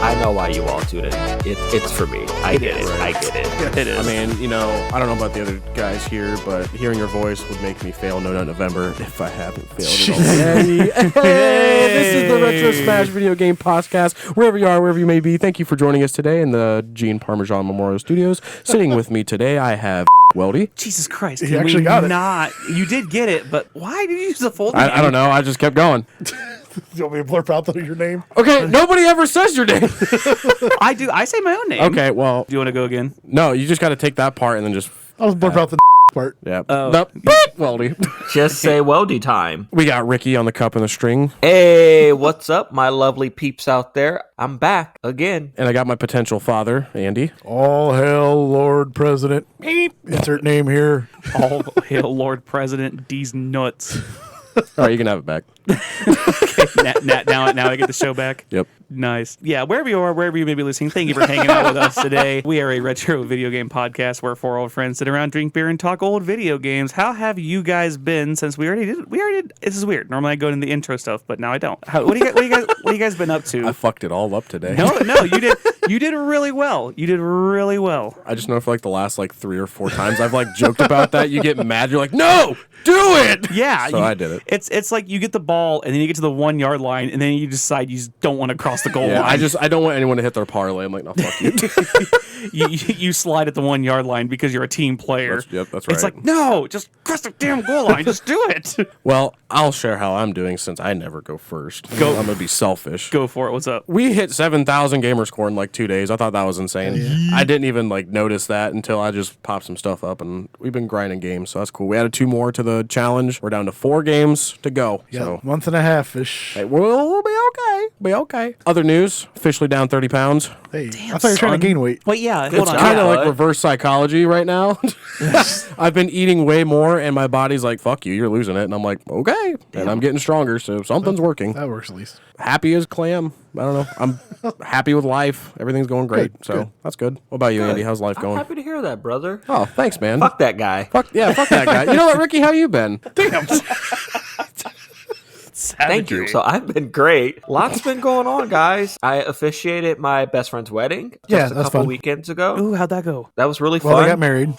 I know why you all tune in. It's for me. I get it. I get it. Yeah. It is. I mean, I don't know about the other guys here, but hearing your voice would make me fail No Nut November if I haven't failed it already. Hey, this is the Retro Smash Video Game Podcast. Wherever you are, wherever you may be, thank you for joining us today in the Gene Parmesan Memorial Studios. Sitting with me today, I have Weldy. Jesus Christ. He actually got it. You did get it, but why did you use the full name? I don't know. I just kept going. You want me to blurp out your name? Okay, nobody ever says your name. I do. I say my own name. Okay, well, Do you want to go again? no, you just got to take that part and then just, I'll blurp out the part. yeah. Oh. Weldy. Just say Weldy time. We got Ricky on the cup and the string, Hey, what's up, my lovely peeps out there? I'm back again. and I got my potential father, Andy. All hail Lord President. Insert name here. All hail Lord President D's nuts. All right, you can have it back. Now I get the show back. Yep. Nice. Yeah, wherever you are, wherever you may be listening, thank you for hanging out with us today. We are a retro video game podcast where four old friends sit around, drink beer, and talk old video games. How have you guys been since we already did? This is weird. Normally I go into the intro stuff, but now I don't. What do you guys been up to? I fucked it all up today. No, you did really well. You did really well. I just know for like the last 3 or 4 times I've joked about that. You get mad. You're like, no, do it. Yeah. So I did it. It's like you get the ball and then you get to the 1 yard line and then you decide you just don't want to cross the goal Yeah, line. I don't want anyone to hit their parlay. I'm like, no, fuck you. you slide at the 1 yard line because you're a team player. That's right. It's like, no, just cross the damn goal line. Just do it. Well, I'll share how I'm doing since I never go first. Go. I'm going to be selfish. Go for it. What's up? We hit 7,000 gamer score in 2 days. I thought that was insane. Yeah. I didn't even notice that until I just popped some stuff up, and we've been grinding games, so that's cool. We added 2 more to the challenge. We're down to 4 games to go. Yeah, So month and a half-ish. hey, we'll be okay. Be okay. Other news, officially down 30 pounds. Hey, I thought you were trying to gain weight. Wait, yeah. Hold It's on. kind of Yeah, like reverse psychology right now. I've been eating way more, and my body's like, fuck you, you're losing it. And I'm like, okay. And I'm getting stronger, so something's working. That works at least. Happy as clam. I don't know. I'm happy with life. Everything's going great. Good, So good. that's good. What about you, Andy? How's life I'm going? happy to hear that, brother. Oh, thanks, man. Fuck that guy. Fuck that guy. You know what, Ricky? How you been? Damn. Thank you. So I've been great. Lots been going on, guys. I officiated my best friend's wedding just Yeah, a that's couple fun. weekends ago. Ooh, how'd that go? That was really Well, fun. they got married.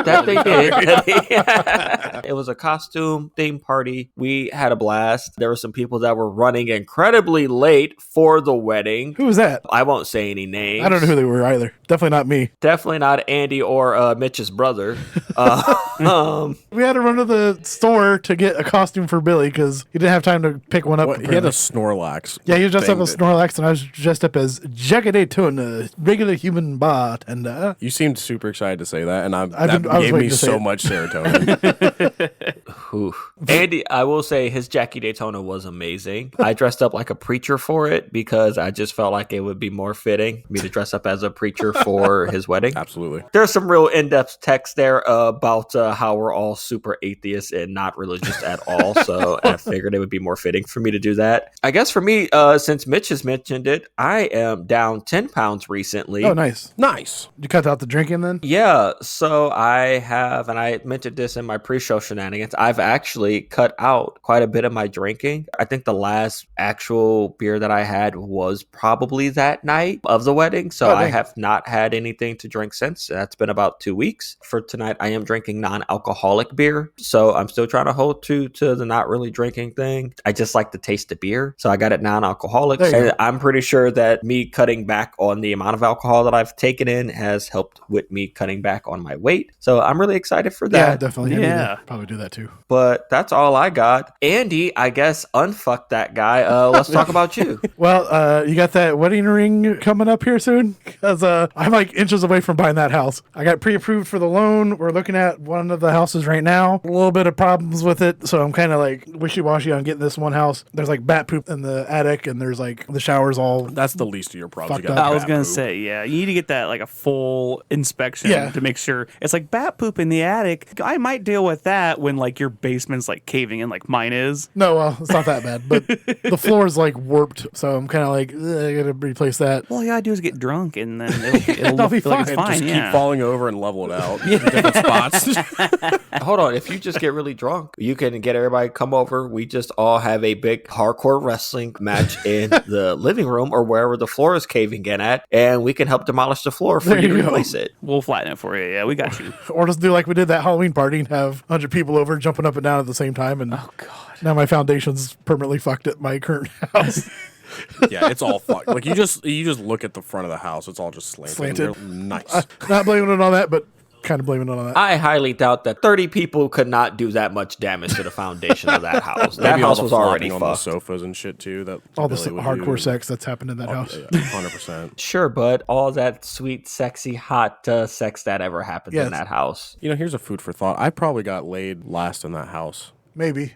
That they did. It was a costume theme party. We had a blast. There were some people that were running incredibly late for the wedding. Who was that? I won't say any names. I don't know who they were either. Definitely not me. Definitely not Andy or Mitch's brother. We had to run to the store to get a costume for Billy because he didn't have time to pick one up. What, he had a apparently. Snorlax. Yeah, he was dressed up thing as that- Snorlax, and I was dressed up as Jagadaytona, regular human bartender. You seemed super excited to say that, and I was gave me waiting to say so it. much serotonin. Oof. Andy, I will say his Jackie Daytona was amazing. I dressed up like a preacher for it because I just felt like it would be more fitting for me to dress up as a preacher for his wedding. Absolutely. There's some real in-depth text there about how we're all super atheists and not religious at all. So I figured it would be more fitting for me to do that. I guess for me, since Mitch has mentioned it, I am down 10 pounds recently. Oh, nice. Nice. You cut out the drinking then? Yeah, so I have, and I mentioned this in my pre-show shenanigans, I've actually cut out quite a bit of my drinking. I think the last actual beer that I had was probably that night of the wedding, so I dang. have not had anything to drink since. That's been about 2 weeks. For tonight, I am drinking non-alcoholic beer, so I'm still trying to hold to the not really drinking thing. I just like the taste of beer, so I got it non-alcoholic. There you And go. I'm pretty sure that me cutting back on the amount of alcohol that I've taken in has helped with me cutting back on my weight. So I'm really excited for Yeah, that. definitely. I need to Yeah. probably do that too. But that's all I got. Andy, I guess unfuck that guy. Let's talk about you. Well, you got that wedding ring coming up here soon? Because I'm inches away from buying that house. I got pre-approved for the loan. We're looking at one of the houses right now. A little bit of problems with it, so I'm kind of wishy-washy on getting this one house. There's bat poop in the attic, and there's the showers all. That's the least of your problems. You Fucked got up. I was bat gonna poop. say, yeah, you need to get that a full inspection Yeah. to make sure. It's like bat poop in the attic. I might deal with that when your basement's caving in like mine is. No, well, it's not that bad, but the floor is warped, so I'm kind of I gotta replace that. All you gotta do is get drunk and then it'll That'll be feel like it's fine. fine. Just Yeah. keep falling over and level it out in different spots. Hold on. If you just get really drunk, you can get everybody come over. We just all have a big hardcore wrestling match in the living room or wherever the floor is caving in at, and we can help demolish the floor for you to replace it. We'll flatten it for you. Yeah, we got you. Or just do like we did that Halloween party and have 100 people over jumping up and down at the same time. And Oh, God. now my foundation's permanently fucked at my current house. Yeah, it's all fucked. Like you just look at the front of the house, it's all just slanted. Nice. Not blaming it on that, but kind of blaming it on that. I highly doubt that 30 people could not do that much damage to the foundation of that house. That Maybe all house the was already flopping on the fucked. sofas and shit too. That All the Billy would hardcore do. sex that's happened in that house. Yeah, 100%. Sure, bud. All that sweet, sexy, hot sex that ever happened in that house. You know, here's a food for thought. I probably got laid last in that house. Maybe.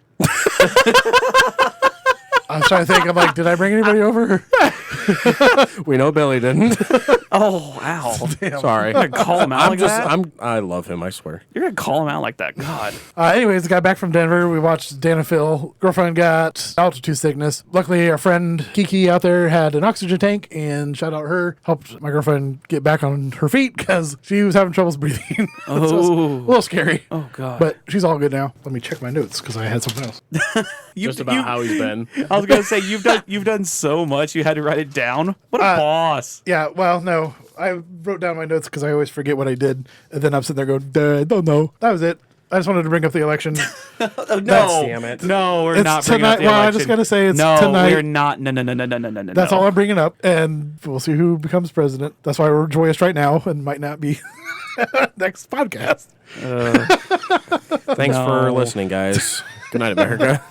I was trying to think. I'm like, did I bring anybody over? We know Billy didn't. Oh, wow. Sorry. You're gonna call him out like that? I love him, I swear. You're going to call him out like that? God. Anyways, got back from Denver. We watched Dan and Phil. Girlfriend got altitude sickness. Luckily, our friend Kiki out there had an oxygen tank, and shout out her. Helped my girlfriend get back on her feet because she was having troubles breathing. So it was a little scary. Oh, God. But she's all good now. Let me check my notes because I had something else. Just about how he's been. I was going to say, you've done so much, you had to write it down. What a boss. Yeah, well, no. I wrote down my notes because I always forget what I did. And then I'm sitting there going, I don't know. That was it. I just wanted to bring up the election. No, damn it. No, we're It's not bringing up tonight. the Well, I election. just got to say it's no, tonight. we're not. No. That's all I'm bringing up. And we'll see who becomes president. That's why we're joyous right now and might not be next podcast. Thanks for listening, guys. Good night, America.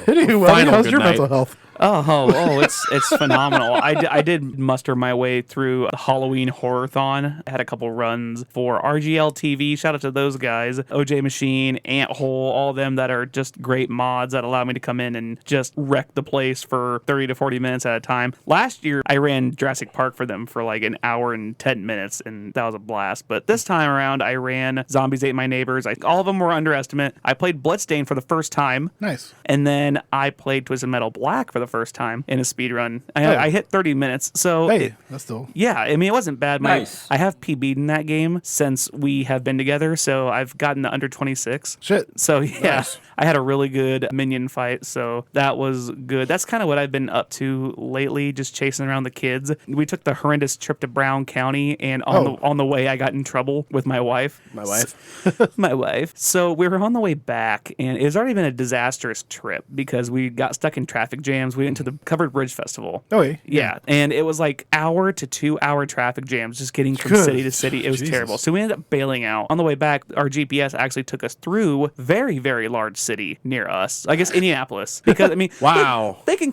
Anyway, Final how's good your night. mental health? It's phenomenal. I did muster my way through the Halloween Horror-thon. I had a couple runs for RGL TV. Shout out to those guys. OJ Machine, Ant Hole, all of them that are just great mods that allow me to come in and just wreck the place for 30 to 40 minutes at a time. Last year, I ran Jurassic Park for them for like an hour and 10 minutes, and that was a blast. But this time around, I ran Zombies Ate My Neighbors. All of them were underestimate. I played Bloodstain for the first time. Nice. And then I played Twisted Metal Black for the first time in a speed run. I hit 30 minutes. So Hey, that's still. yeah, I mean, it wasn't bad. Nice. I have PB'd in that game since we have been together, so I've gotten the under 26. Shit. So yeah, Nice. I had a really good minion fight, so that was good. That's kind of what I've been up to lately, just chasing around the kids. We took the horrendous trip to Brown County, and on the way, I got in trouble with my wife. My wife. My wife. So we were on the way back, and it was already been a disastrous trip because we got stuck in traffic jams. We went to the Covered Bridge Festival. Oh, yeah. Yeah, and it was like hour to 2 hour traffic jams just getting from Good. city to city. It was terrible. So we ended up bailing out. On the way back, our GPS actually took us through very, very large city near us. I guess Indianapolis. Because I mean, Wow. they can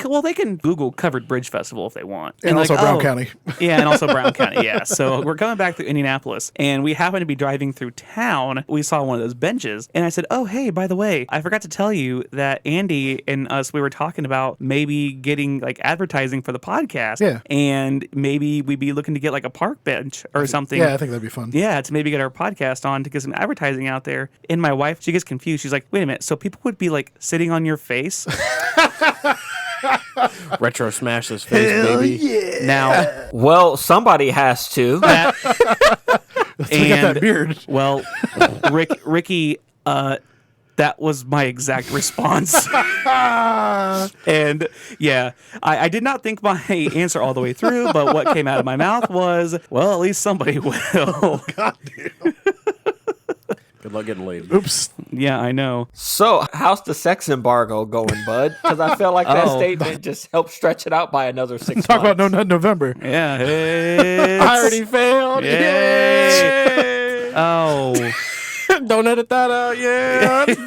Google Covered Bridge Festival if they want. And also like, Brown County. Yeah, and also Brown County. Yeah. So we're coming back through Indianapolis, and we happened to be driving through town. We saw one of those benches, and I said, "Oh, hey, by the way, I forgot to tell you that Andy and us, we were talking about maybe getting like advertising for the podcast. Yeah. And maybe we'd be looking to get like a park bench or something. Yeah, I think that'd be fun. Yeah, to maybe get our podcast on to get some advertising out there." And my wife, she gets confused. She's like, "Wait a minute, so people would be like sitting on your face?" Retro smash this face, baby. Yeah. Now, Well, somebody has to. that, Look at that beard. well, Ricky, that was my exact response. And yeah, I did not think my answer all the way through, but what came out of my mouth was, well, at least somebody will. God damn. Good luck getting laid. Oops. Yeah, I know. So, how's the sex embargo going, bud? Because I feel like that Oh. statement just helped stretch it out by another 6 Talk about months. No Nut November. Yeah. I already failed. Yay. Oh. Don't edit that out yet.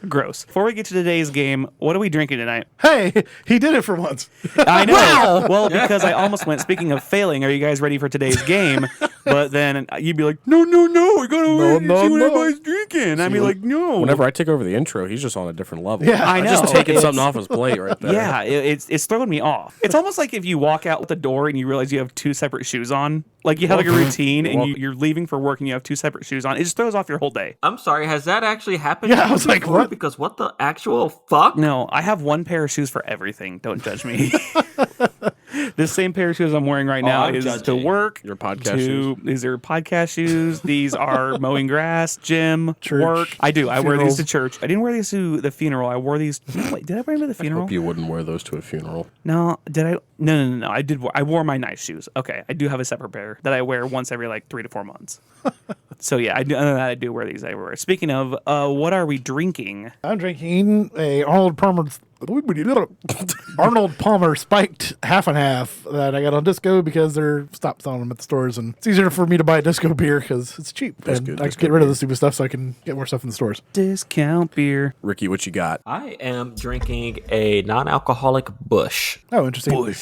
Gross. Before we get to today's game, what are we drinking tonight? Hey, he did it for once. I know. Well, because I almost went, speaking of failing, are you guys ready for today's game? But then you'd be like, no, we gotta wait and see what everybody's drinking. I'd be like, no. Whenever I take over the intro, he's just on a different level. Yeah. I I'm know. just taking It's- something off his plate right there. Yeah, it's throwing me off. It's almost like if you walk out the door and you realize you have two separate shoes on. Like you have like a routine and you're leaving for work and you have two separate shoes on. It just throws off your whole day. I'm sorry, has that actually happened? Yeah, to I you was like, before? what? Because what the actual fuck? No, I have one pair of shoes for everything. Don't judge me. This same pair of shoes I'm wearing right now I'm is judging. to work. Your podcast shoes. These are podcast shoes. These are mowing grass, gym, Church, work. I do. I wear these funerals. to church. I didn't wear these to the funeral. I wore these. Wait, did I wear them to the funeral? Hope you wouldn't wear those to a funeral. No, did I? No. I did. I wore my nice shoes. Okay, I do have a separate pair that I wear once every like 3 to 4 months. So yeah, I do wear these everywhere. Speaking of, what are we drinking? I'm drinking a Arnold Palmer spiked half and half that I got on Disco because they're stopped selling them at the stores, and it's easier for me to buy Disco beer because it's cheap. That's and good, I Disco can get rid of beer. the stupid stuff so I can get more stuff in the stores. Discount beer. Ricky, what you got? I am drinking a non-alcoholic Busch. Oh, interesting.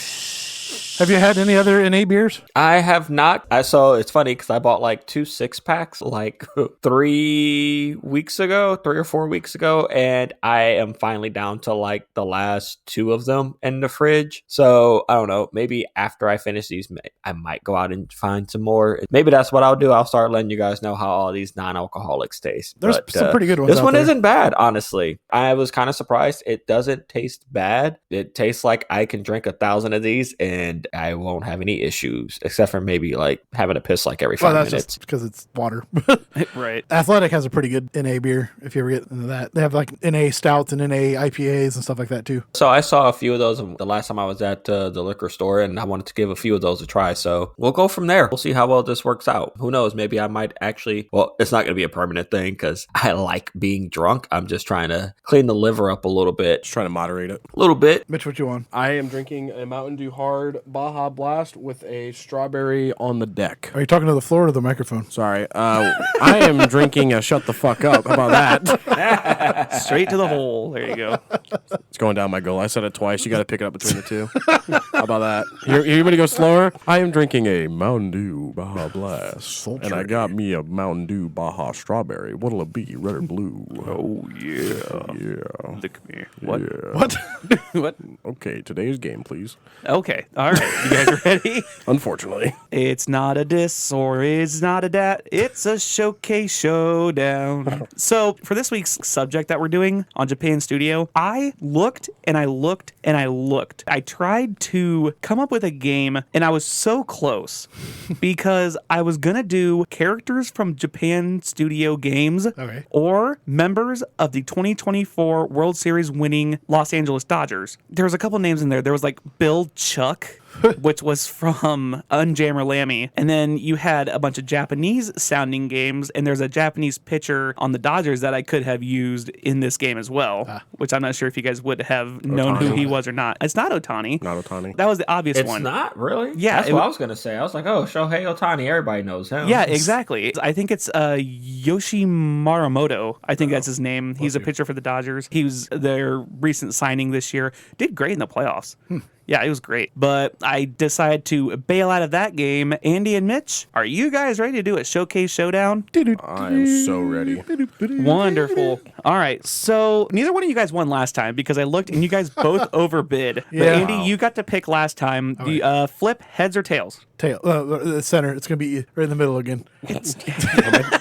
Have you had any other NA beers? I have not. So it's funny because I bought like 2 6-packs like 3 or 4 weeks ago, and I am finally down to like the last 2 of them in the fridge. So I don't know. Maybe after I finish these, I might go out and find some more. Maybe that's what I'll do. I'll start letting you guys know how all these non-alcoholics taste. There's some pretty good ones This out one there. isn't bad, honestly. I was kind of surprised. It doesn't taste bad. It tastes like I can drink 1,000 of these and I won't have any issues, except for maybe like having to piss like every 5 Well, that's minutes. just because it's water. Right. Athletic has a pretty good NA beer if you ever get into that. They have like NA stouts and NA IPAs and stuff like that too. So I saw a few of those the last time I was at the liquor store, and I wanted to give a few of those a try. So we'll go from there. We'll see how well this works out. Who knows? Maybe I might actually, well, it's not going to be a permanent thing because I like being drunk. I'm just trying to clean the liver up a little bit. Just trying to moderate it. A little bit. Mitch, what you want? I am drinking a Mountain Dew Hard Baja Blast with a strawberry on the deck. Are you talking to the floor or the microphone? Sorry. I am drinking a Shut the Fuck Up. How about that? Straight to the hole. There you go. It's going down my goal. I said it twice. You got to pick it up between the two. How about that? You want to go slower? I am drinking a Mountain Dew Baja Blast. Sultry. And I got me a Mountain Dew Baja Strawberry. What'll it be? Red or blue? Oh yeah. Yeah. Look at me. What? Yeah. What? What? Okay, today's game, please. Okay. All right. You guys ready? Unfortunately. It's not a diss or it's not a dat. It's a showcase showdown. So for this week's subject that we're doing on Japan Studio, I looked and I looked and I looked. I tried to come up with a game and I was so close because I was going to do characters from Japan Studio games Okay. or members of the 2024 World Series winning Los Angeles Dodgers. There was a couple names in there. There was like Bill Chuck, which was from Unjammer Lammy. And then you had a bunch of Japanese sounding games, and there's a Japanese pitcher on the Dodgers that I could have used in this game as well, which I'm not sure if you guys would have known who Ohtani. he was or not. It's not Ohtani. Not Otani. That was the obvious It's one. not really. Yeah, that's it what w- I was gonna say. I was like, oh, Shohei Ohtani, everybody knows him. Yeah, exactly. I think it's Yoshi Maramoto. I think that's his name. He's a pitcher for the Dodgers. He was their recent signing this year. Did great in the playoffs. Yeah, it was great. But I decided to bail out of that game. Andy and Mitch, are you guys ready to do a showcase showdown? I am so ready. Wonderful. All right. So neither one of you guys won last time because I looked and you guys both overbid. But Yeah. Andy, you got to pick last time. The flip heads or tails? Tail. The center. It's going to be right in the middle again.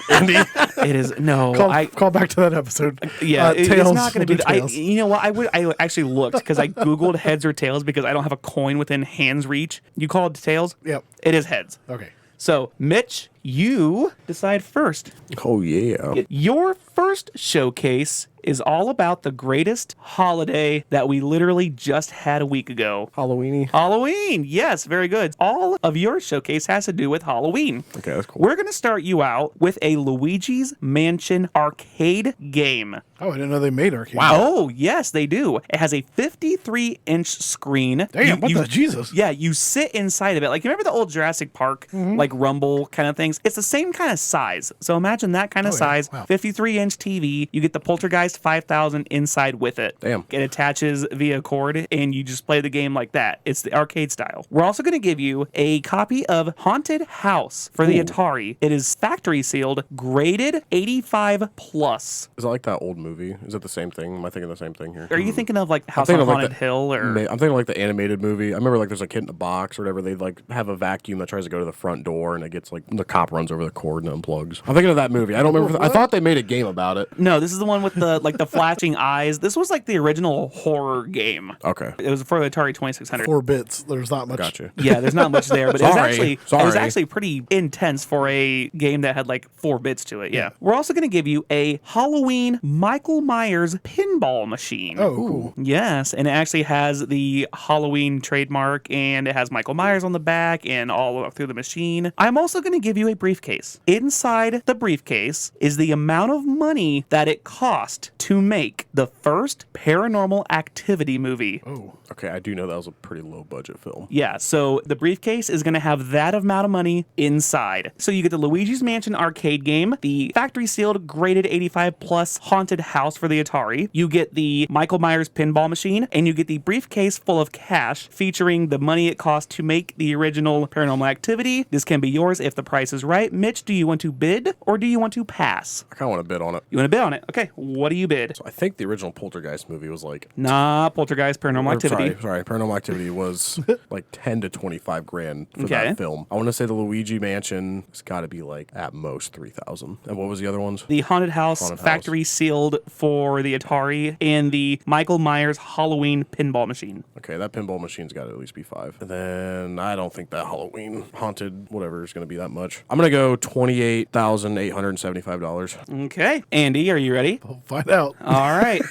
Andy? It is no. Call back to that episode. Yeah, it's tails. not going to We'll do that. tails. You know what? I actually looked because I googled heads or tails because I don't have a coin within hand's reach. You call it tails? Yep. It is heads. Okay. So, Mitch, you decide first. Oh, yeah. Your first showcase is all about the greatest holiday that we literally just had a week ago. Halloweeny. Halloween. Yes, very good. All of your showcase has to do with Halloween. Okay, that's cool. We're going to start you out with a Luigi's Mansion arcade game. Oh, I didn't know they made arcade. Oh, yes, they do. It has a 53-inch screen. Damn, what the Jesus? Yeah, you sit inside of it. Like, you remember the old Jurassic Park, like Rumble kind of things? It's the same kind of size. So imagine that kind of Oh, yeah. size, Wow. 53-inch TV. You get the Poltergeist 5000 inside with it. Damn. It attaches via cord, and you just play the game like that. It's the arcade style. We're also going to give you a copy of Haunted House for the Atari. It is factory sealed, graded 85 plus. Is it like that old movie? Is it the same thing? Am I thinking the same thing here? Are you thinking of like House thinking on of, like, Haunted Hill or? I'm thinking like the animated movie. I remember like there's a kid in a box or whatever. They like have a vacuum that tries to go to the front door and it gets like the cop runs over the cord and unplugs. I'm thinking of that movie. I don't remember. I thought they made a game about it. No, this is the one with the like the flashing eyes. This was like the original horror game. Okay. It was for the Atari 2600. 4 bits. There's not much. Gotcha. Yeah, there's not much there, but Sorry. it was actually pretty intense for a game that had like 4 bits to it. Yeah. We're also going to give you a Halloween Michael Myers pinball machine. Oh, cool. Yes, and it actually has the Halloween trademark, and it has Michael Myers on the back and all through the machine. I'm also going to give you a briefcase. Inside the briefcase is the amount of money that it cost to make the first Paranormal Activity movie. Oh. Okay, I do know that was a pretty low budget film. Yeah, so the briefcase is going to have that amount of money inside. So you get the Luigi's Mansion arcade game, the factory sealed graded 85 plus haunted house for the Atari. You get the Michael Myers pinball machine, and you get the briefcase full of cash featuring the money it cost to make the original Paranormal Activity. This can be yours if the price is right. Mitch, do you want to bid or do you want to pass? I kind of want to bid on it. You want to bid on it? Okay, what do you bid? So I think the original Poltergeist movie was like... Nah, Poltergeist, Paranormal Activity. Sorry, Paranormal Activity was like 10 to 25 grand for Okay. that film. I want to say the Luigi Mansion has got to be like at most 3,000. And what was the other ones? The Haunted House factory sealed for the Atari, and the Michael Myers Halloween pinball machine. Okay, that pinball machine's got to at least be 5. And then I don't think that Halloween haunted whatever is going to be that much. I'm going to go $28,875. Okay. Andy, are you ready? We'll find out. All right.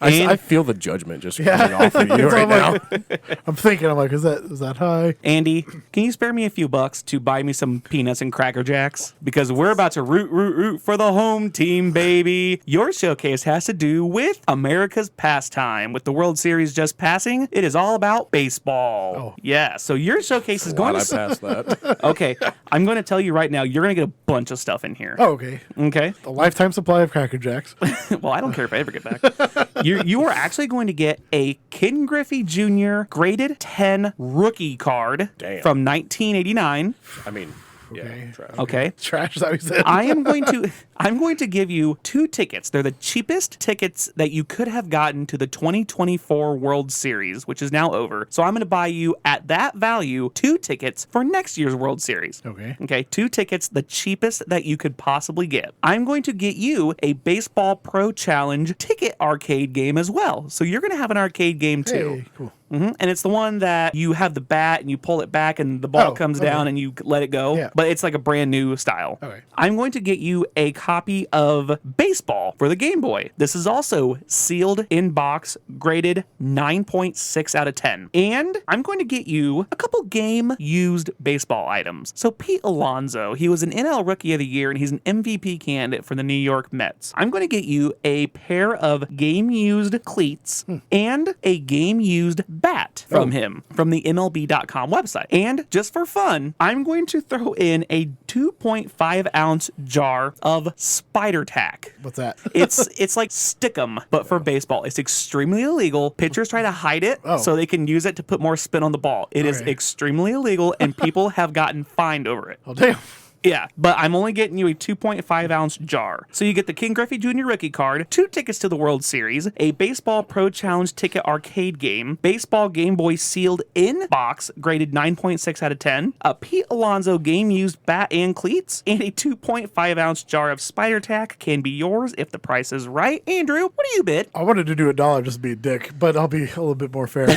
I feel the judgment just coming off of you right now. I'm thinking, is that high? Andy, can you spare me a few bucks to buy me some peanuts and Cracker Jacks? Because we're about to root for the home team, baby. Your showcase has to do with America's pastime. With the World Series just passing, it is all about baseball. Oh. Yeah, so your showcase is going Glad I to... passed that. Okay, I'm going to tell you right now, you're going to get a bunch of stuff in here. Oh, okay. Okay? A lifetime supply of Cracker Jacks. Well, I don't care if I ever get back. You are actually going to get a Ken Griffey Jr. graded 10 rookie card Damn. from 1989. I mean, Okay. yeah, trash. Okay. Trash, is that what you said? I'm going to give you 2 tickets. They're the cheapest tickets that you could have gotten to the 2024 World Series, which is now over. So I'm going to buy you at that value 2 tickets for next year's World Series. Okay. Okay, 2 tickets, the cheapest that you could possibly get. I'm going to get you a Baseball Pro Challenge ticket arcade game as well. So you're going to have an arcade game too. Hey, cool. And it's the one that you have the bat and you pull it back and the ball comes down and you let it go. Yeah. But it's like a brand new style. Okay. I'm going to get you a copy of Baseball for the Game Boy. This is also sealed in box, graded 9.6 out of 10. And I'm going to get you a couple game used baseball items. So Pete Alonso, he was an NL Rookie of the Year and he's an MVP candidate for the New York Mets. I'm going to get you a pair of game used cleats and a game used bat from him from the MLB.com website. And just for fun, I'm going to throw in a 2.5 ounce jar of Spider Tack. What's that? It's like Stickum, but for baseball. It's extremely illegal. Pitchers try to hide it so they can use it to put more spin on the ball. It is extremely illegal, and people have gotten fined over it. Oh, damn. Yeah, but I'm only getting you a 2.5 ounce jar. So you get the Ken Griffey Jr. rookie card, 2 tickets to the World Series, a Baseball Pro Challenge ticket arcade game, Baseball Game Boy sealed in box, graded 9.6 out of 10, a Pete Alonso game used bat and cleats, and a 2.5 ounce jar of Spider Tack can be yours if the price is right. Andrew, what do you bid? I wanted to do $1 just to be a dick, but I'll be a little bit more fair.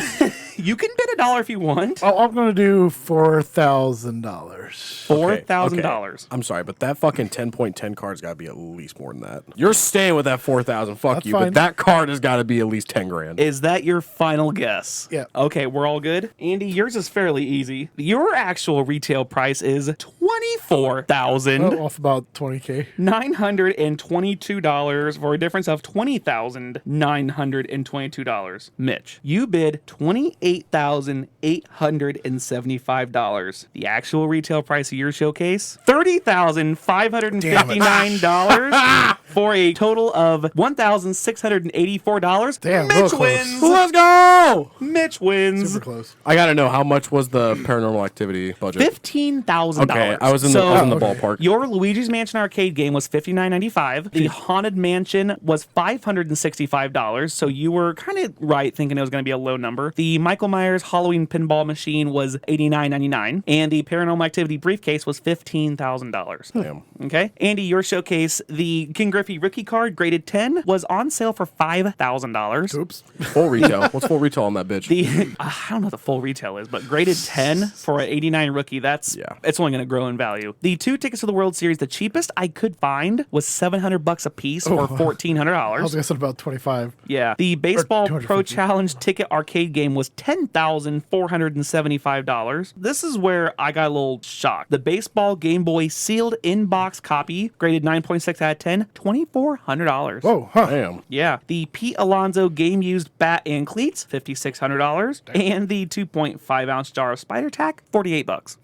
You can bid $1 if you want. I'm going to do $4,000. $4,000. I'm sorry, but that fucking 10.10 card's got to be at least more than that. You're staying with that 4,000. Fuck That's you. fine. But that card has got to be at least 10 grand. Is that your final guess? Yeah. Okay, we're all good. Andy, yours is fairly easy. Your actual retail price is $24,000. Off about $20K. $922 for a difference of $20,922. Mitch, you bid $28,875. The actual retail price of your showcase, $30,559 for a total of $1,684. Damn, Mitch real close. wins. Let's go! Mitch wins. Super close. I got to know, how much was the Paranormal Activity budget? $15,000. Okay, I was in the ballpark. Your Luigi's Mansion arcade game was $59.95. The Haunted Mansion was $565. So you were kind of right thinking it was going to be a low number. The Michael Myers Halloween pinball machine was $89.99. And the Paranormal Activity briefcase was $15,000. Damn. Okay. Andy, your showcase, the Ken Griffey Griffey rookie card, graded 10, was on sale for $5,000. Oops. Full retail. What's full retail on that bitch? I don't know what the full retail is, but graded 10 for an 89 rookie, it's only going to grow in value. The 2 tickets to the World Series, the cheapest I could find was $700 a piece for $1,400. I was guessing about 25. Yeah. The Baseball Pro 250. Challenge ticket arcade game was $10,475. This is where I got a little shocked. The Baseball Game Boy sealed in-box copy, graded 9.6 out of 10, $2,400. Whoa, huh. Damn. Yeah. The Pete Alonso game used bat and cleats, $5,600. And the 2.5 ounce jar of spider tack, $48.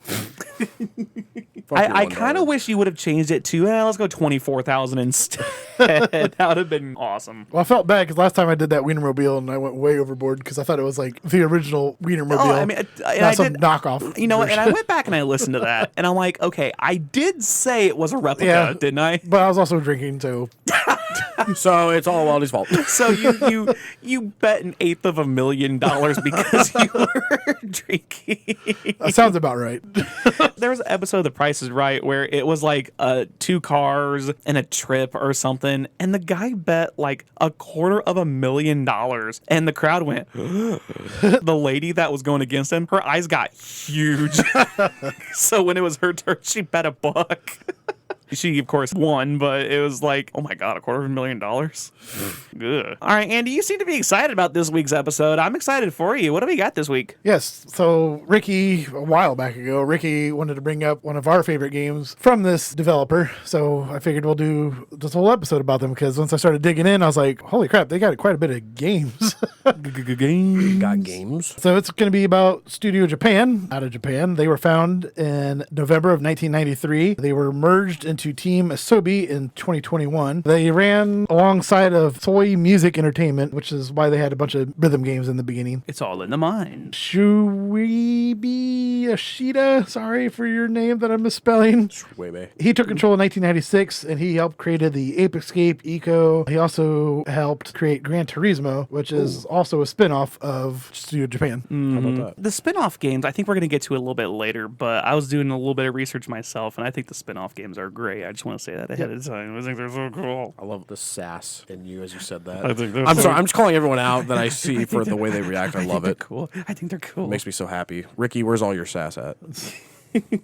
I kind of wish you would have changed it to, let's go 24,000 instead. That would have been awesome. Well, I felt bad because last time I did that Wienermobile and I went way overboard because I thought it was like the original Wienermobile. Oh, I mean, and not I some did, knockoff. You know, version. and I went back and I listened to that, and I'm like, okay, I did say it was a replica, didn't I? But I was also drinking, so So it's all Weldy's fault. So you bet $1.8 million because you were drinking. that sounds about right. There was an episode of The Price is Right where it was like 2 cars and a trip or something, and the guy bet like $250,000, and the crowd went. The lady that was going against him, her eyes got huge. So when it was her turn, she bet $1. She, of course, won, but it was like, oh my God, $250,000? Good. All right, Andy, you seem to be excited about this week's episode. I'm excited for you. What do we got this week? Yes. So Ricky, a while back ago, Ricky wanted to bring up one of our favorite games from this developer. So I figured we'll do this whole episode about them because once I started digging in, I was like, holy crap, they got quite a bit of games. Got games. So it's going to be about Studio Japan, out of Japan. They were found in November of 1993. They were merged into Team Asobi in 2021. They ran alongside of Toy Music Entertainment, which is why they had a bunch of rhythm games in the beginning. It's all in the mind. Shuibi Ashida, sorry for your name that I'm misspelling. Way. He took control in 1996 and he helped created the Ape Escape Eco. He also helped create Gran Turismo, which is also a spin-off of Studio Japan. How about that? The spin-off games, I think we're going to get to a little bit later, but I was doing a little bit of research myself, and I think the spin-off games are great. I just want to say that ahead of time. I think they're so cool. I love the sass in you as you said that. I think they're I'm sorry. I'm just calling everyone out that I see for the way they react. I love it. Cool. I think they're cool. It makes me so happy. Ricky, where's all your sass at?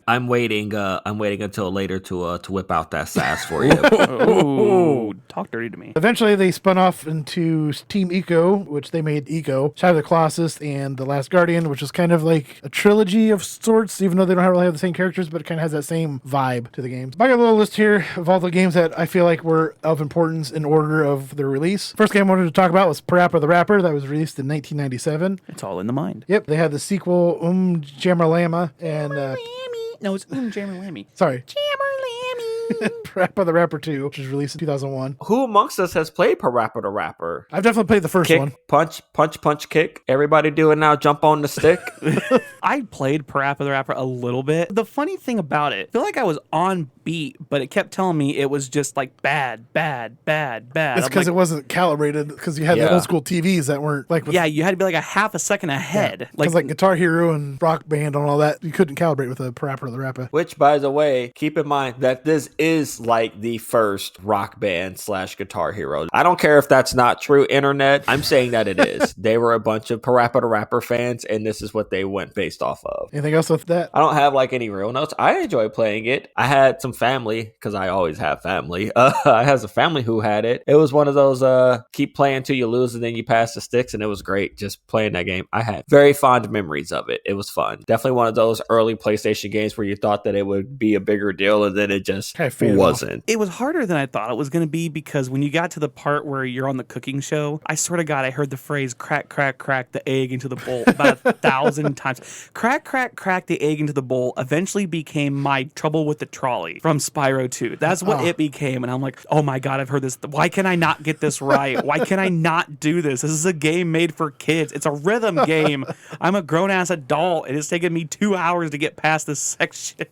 I'm waiting until later to whip out that sass for you. Oh, talk dirty to me. Eventually, they spun off into Team Eco, which they made Eco, Shadow of the Colossus, and The Last Guardian, which is kind of like a trilogy of sorts, even though they don't really have the same characters, but it kind of has that same vibe to the games. I got a little list here of all the games that I feel like were of importance in order of their release. First game I wanted to talk about was Parappa the Rapper, that was released in 1997. It's all in the mind. Yep, they had the sequel, Jammerlama, and No, it's Jammer Lammy. sorry, Jammer Lammy. Parappa the Rapper 2, which was released in 2001. Who amongst us has played Parappa the Rapper? I've definitely played the first Kick, one. punch, kick. Everybody do it now. Jump on the stick. I played Parappa the Rapper a little bit. The funny thing about it, I feel like I was on beat, but it kept telling me it was just like bad. It's because like, it wasn't calibrated, because you had the Yeah. old school TVs that weren't like with yeah, you had to be like a half a second ahead. Because like Guitar Hero and Rock Band and all that, you couldn't calibrate with a Parappa the Rapper. Which, by the way, keep in mind that this is like the first Rock Band / Guitar Hero. I don't care if that's not true, internet. I'm saying that it is. They were a bunch of Parappa the Rapper fans, and this is what they went based off of. Anything else with that? I don't have like any real notes. I enjoy playing it. I had some family, because I always have family. I had a family who had it. It was one of those keep playing till you lose and then you pass the sticks, and it was great just playing that game. I had very fond memories of it. It was fun. Definitely one of those early PlayStation games where you thought that it would be a bigger deal, and then it just Kinda faded wasn't. It was harder than I thought it was going to be, because when you got to the part where you're on the cooking show, I swear to God, I heard the phrase crack the egg into the bowl about 1,000 times. Crack the egg into the bowl eventually became my trouble with the trolley from Spyro 2. That's what it became. And I'm like, oh my God, I've heard this. Why can I not get this right? Why can I not do this? This is a game made for kids. It's a rhythm game. I'm a grown ass adult. It has taken me 2 hours to get past this section.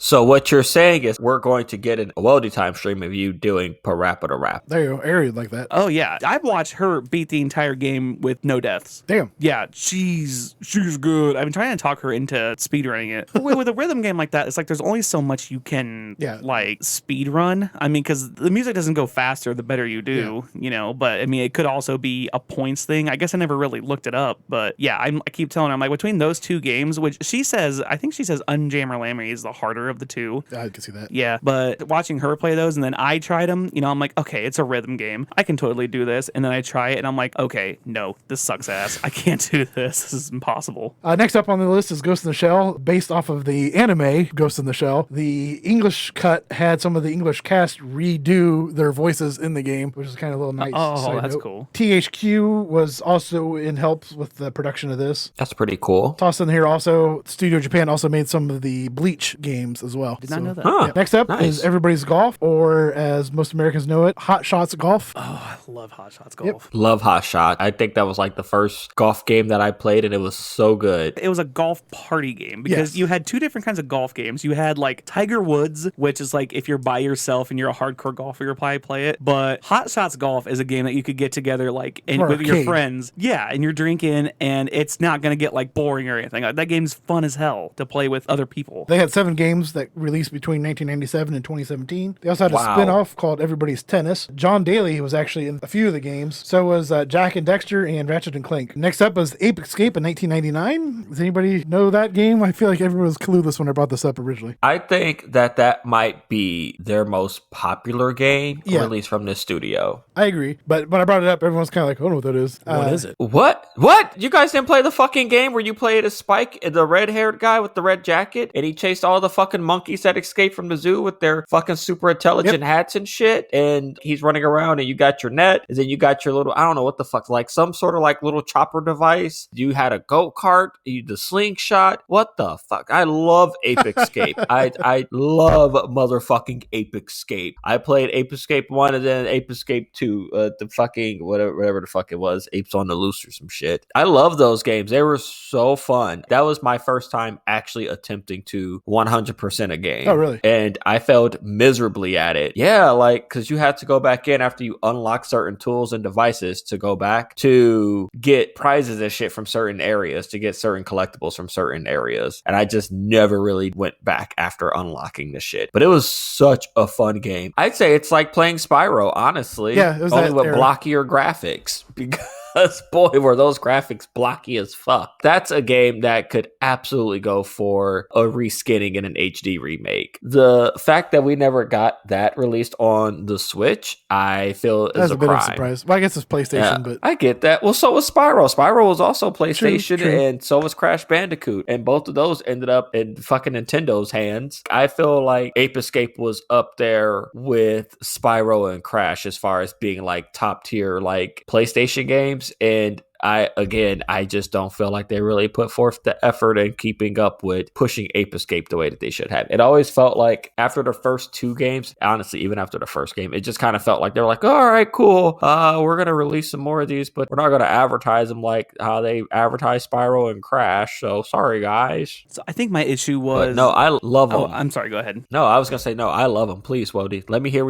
So what you're saying is we're going to get a Weldy time stream of you doing Parappa Rap. There you go. Ari would like that. Oh yeah, I've watched her beat the entire game with no deaths. Damn. Yeah, she's good. I've been trying to talk her into speedrunning it. But with a rhythm game like that, it's like there's only so much you can like speed run. I mean, because the music doesn't go faster the better you do, you know. But I mean, it could also be a points thing. I guess I never really looked it up, but yeah, I keep telling her, I'm like, between those two games, which I think she says Unjammer Lammy is the harder of the two. I can see that. Yeah, but watching her play those, and then I tried them, you know, I'm like, okay, it's a rhythm game. I can totally do this. And then I try it, and I'm like, okay, no, this sucks ass. I can't do this. This is impossible. Next up on the list is Ghost in the Shell. Based off of the anime Ghost in the Shell, the English cut had some of the English cast redo their voices in the game, which is kind of a little nice. Oh, that's cool. THQ was also in help with the production of this. That's pretty cool. Tossed in here also, Studio Japan also made some of the Bleach games as well. Did not know that. Huh. Yeah. Next up Nice. is Everybody's Golf, or as most Americans know it, Hot Shots Golf. Oh, I love Hot Shots Golf. Love Hot Shot. I think that was like the first golf game that I played, and it was so good. It was a golf party game because you had two different kinds of golf games. You had like Tiger Woods, which is like if you're by yourself and you're a hardcore golfer, you'll probably play it. But Hot Shots Golf is a game that you could get together like with your friends. Yeah, and you're drinking, and it's not going to get like boring or anything. Like, that game's fun as hell to play with other people. They had 7 games that released between 1997 and 2017. They also had a spin-off called Everybody's Tennis. John Daly was actually in a few of the games. So was Jack and Dexter and Ratchet and Clank. Next up was Ape Escape in 1999. Does anybody know that game? I feel like everyone was clueless when I brought this up originally. I think that might be their most popular game released from this studio. I agree. But when I brought it up, everyone's kind of like, I don't know what that is. What is it? What? You guys didn't play the fucking game where you played as Spike, the red-haired guy with the red jacket, and he chased all the fucking monkeys that escaped from the zoo with their fucking super intelligent hats and shit, and he's running around, and you got your net, and then you got your little, I don't know what the fuck, like some sort of like little chopper device. You had a go-kart, the slingshot. What the fuck? I love Ape Escape. I love motherfucking Ape Escape. I played Ape Escape 1 and then Ape Escape 2, the fucking whatever the fuck it was, Apes on the Loose or some shit. I love those games. They were so fun. That was my first time actually attempting to 100% a game. Oh, really? And I failed miserably at it. Yeah, like, because you had to go back in after you unlock certain tools and devices to go back to get prizes and shit from certain areas, to get certain collectibles from certain areas. And I just never really went back after unlocking the shit. But it was such a fun game. I'd say it's like playing Spyro, honestly. Yeah, it was only that with era. blockier graphics. Because boy, were those graphics blocky as fuck. That's a game that could absolutely go for a reskinning and an HD remake. The fact that we never got that released on the Switch, I feel is a bit of a crime. surprise. Well, I guess it's PlayStation, but I get that. Well, so was Spyro. Spyro was also PlayStation, True. and so was Crash Bandicoot. And both of those ended up in fucking Nintendo's hands. I feel like Ape Escape was up there with Spyro and Crash as far as being like top tier like PlayStation games. And I just don't feel like they really put forth the effort in keeping up with pushing Ape Escape the way that they should have. It always felt like after the first 2 games, honestly, even after the first game, it just kind of felt like they were like, all right, cool. We're going to release some more of these, but we're not going to advertise them like how they advertise Spyro and Crash. So sorry, guys. So I think my issue was... But no, I love them. Oh, I'm sorry, go ahead. No, I was going to say, no, I love them. Please, Weldy, let me hear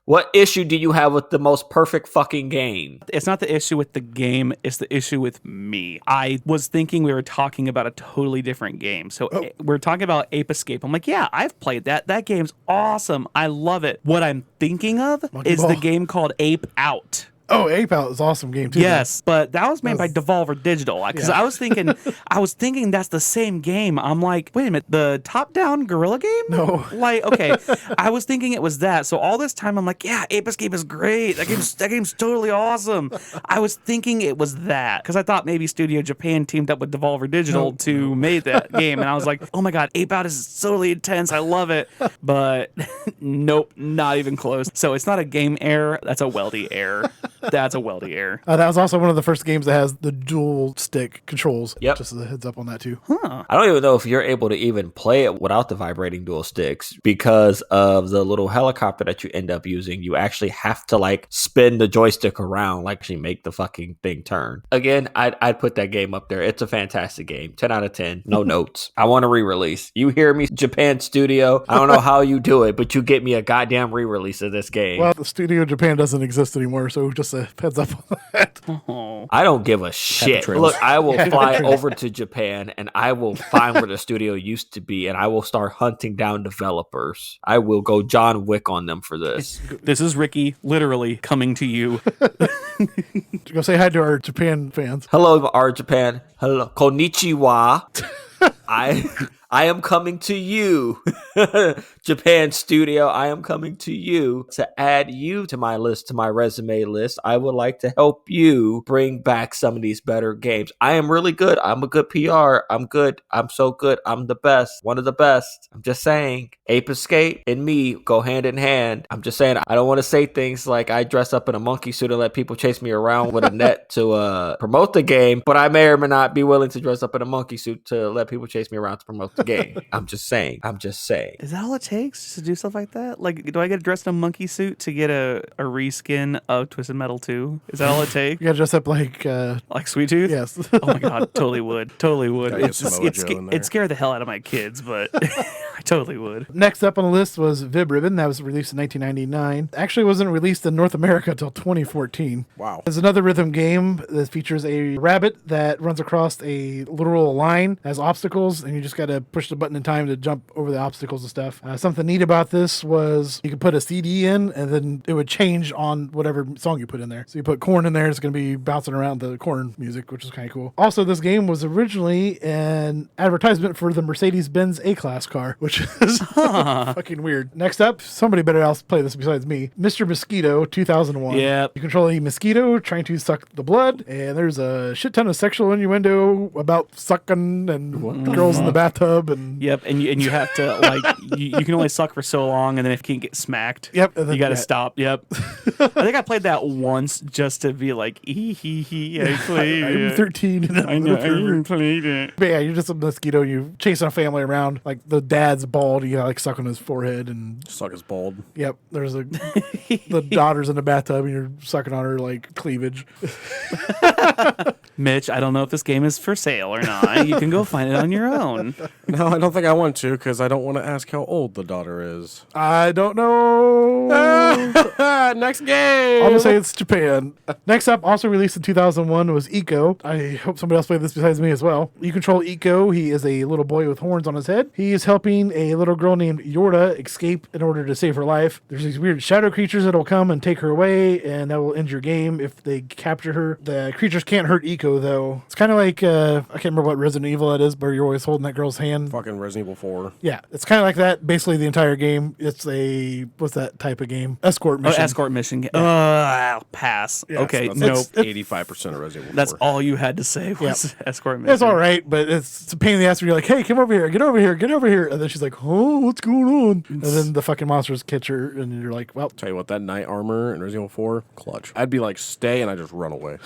what issue do you have with the most perfect fucking game? It's not the issue with the game, it's the issue with me. I was thinking we were talking about a totally different game. So we're talking about Ape Escape. I'm like, yeah, I've played that. That game's awesome. I love it. What I'm thinking of is the game called Ape Out. Oh, Ape Out is an awesome game too. Yes, but that was made by Devolver Digital. Because I was thinking that's the same game. I'm like, wait a minute, the top-down gorilla game? No. Like, okay, I was thinking it was that. So all this time I'm like, yeah, Ape Escape is great. That game's totally awesome. I was thinking it was that because I thought maybe Studio Japan teamed up with Devolver Digital to make that game, and I was like, oh my god, Ape Out is totally intense. I love it. But nope, not even close. So it's not a game error. That's a Weldy error. That's a Weldy error. That was also one of the first games that has the dual stick controls. Yep. Just a heads up on that too. Huh. I don't even know if you're able to even play it without the vibrating dual sticks because of the little helicopter that you end up using. You actually have to like spin the joystick around, like actually make the fucking thing turn. Again, I'd put that game up there. It's a fantastic game. 10 out of 10. No notes. I want a re-release. You hear me, Japan Studio? I don't know how you do it, but you get me a goddamn re-release of this game. Well, the studio in Japan doesn't exist anymore, so just a heads up on that. Oh. I don't give a shit. trails. Look, I will fly over to Japan and I will find where the studio used to be and I will start hunting down developers. I will go John Wick on them for this. This is Ricky literally coming to you. Go say hi to our Japan fans. Hello, our Japan. Hello. Konnichiwa. I am coming to you, Japan Studio. I am coming to you to add you to my list, to my resume list. I would like to help you bring back some of these better games. I am really good. I'm a good PR. I'm good. I'm so good. I'm the best. One of the best. I'm just saying. Ape Escape and me go hand in hand. I'm just saying. I don't want to say things like I dress up in a monkey suit and let people chase me around with a net to promote the game, but I may or may not be willing to dress up in a monkey suit to let people chase me around to promote the game. I'm just saying. Is that all it takes to do stuff like that? Like, do I get dressed in a monkey suit to get a reskin of Twisted Metal 2? Is that all it takes? You gotta dress up like Sweet Tooth? yes. Oh my god, totally would. Totally would. Gotta get Samoa Joe in there. It'd scare the hell out of my kids, but I totally would. Next up on the list was Vib Ribbon. That was released in 1999. Actually wasn't released in North America until 2014. Wow. It's another rhythm game that features a rabbit that runs across a literal line, has obstacles, and you just gotta push the button in time to jump over the obstacles and stuff. Something neat about this was you could put a CD in and then it would change on whatever song you put in there. So you put Korn in there, it's going to be bouncing around the Korn music, which is kind of cool. Also, this game was originally an advertisement for the Mercedes-Benz A-Class car, which is fucking weird. Next up, somebody better else play this besides me. Mr. Mosquito 2001. Yep. You control a mosquito trying to suck the blood, and there's a shit ton of sexual innuendo about sucking and girls in the bathtub and Yep, and you have to like you can only suck for so long, and then if you can't get smacked, Yep, and then- you got to yeah. stop. Yep, I think I played that once just to be like, I played I'm it. 13 and I know, I even played it. But yeah, you're just a mosquito. You chasing a family around. Like the dad's bald. You gotta like suck on his forehead, and Suck his bald. yep, there's the daughter's in the bathtub, and you're sucking on her like cleavage. Mitch, I don't know if this game is for sale or not. You can go find it on your own. No, I don't think I want to because I don't want to ask how old the daughter is. I don't know. Next game. I'm gonna say it's Japan. Next up, also released in 2001, was Eco. I hope somebody else played this besides me as well. You control Eco. He is a little boy with horns on his head. He is helping a little girl named Yorda escape in order to save her life. There's these weird shadow creatures that'll come and take her away, and that will end your game if they capture her. The creatures can't hurt Eco, though. It's kind of like, I can't remember what Resident Evil that is, but you're always holding that girl's hand. Fucking Resident Evil 4. Yeah, it's kind of like that. Basically, the entire game. It's a, what's that type of game? Escort mission. Escort mission. I'll pass. Yeah, Okay, That's nope. 85% of Resident Evil 4. That's all you had to say was escort mission. It's all right, but it's a pain in the ass when you're like, hey, come over here, get over here, get over here. And then she's like, oh, what's going on? And then the fucking monsters catch her, and you're like, well, Tell you what, that knight armor in Resident Evil 4, clutch. I'd be like, stay, and I just run away.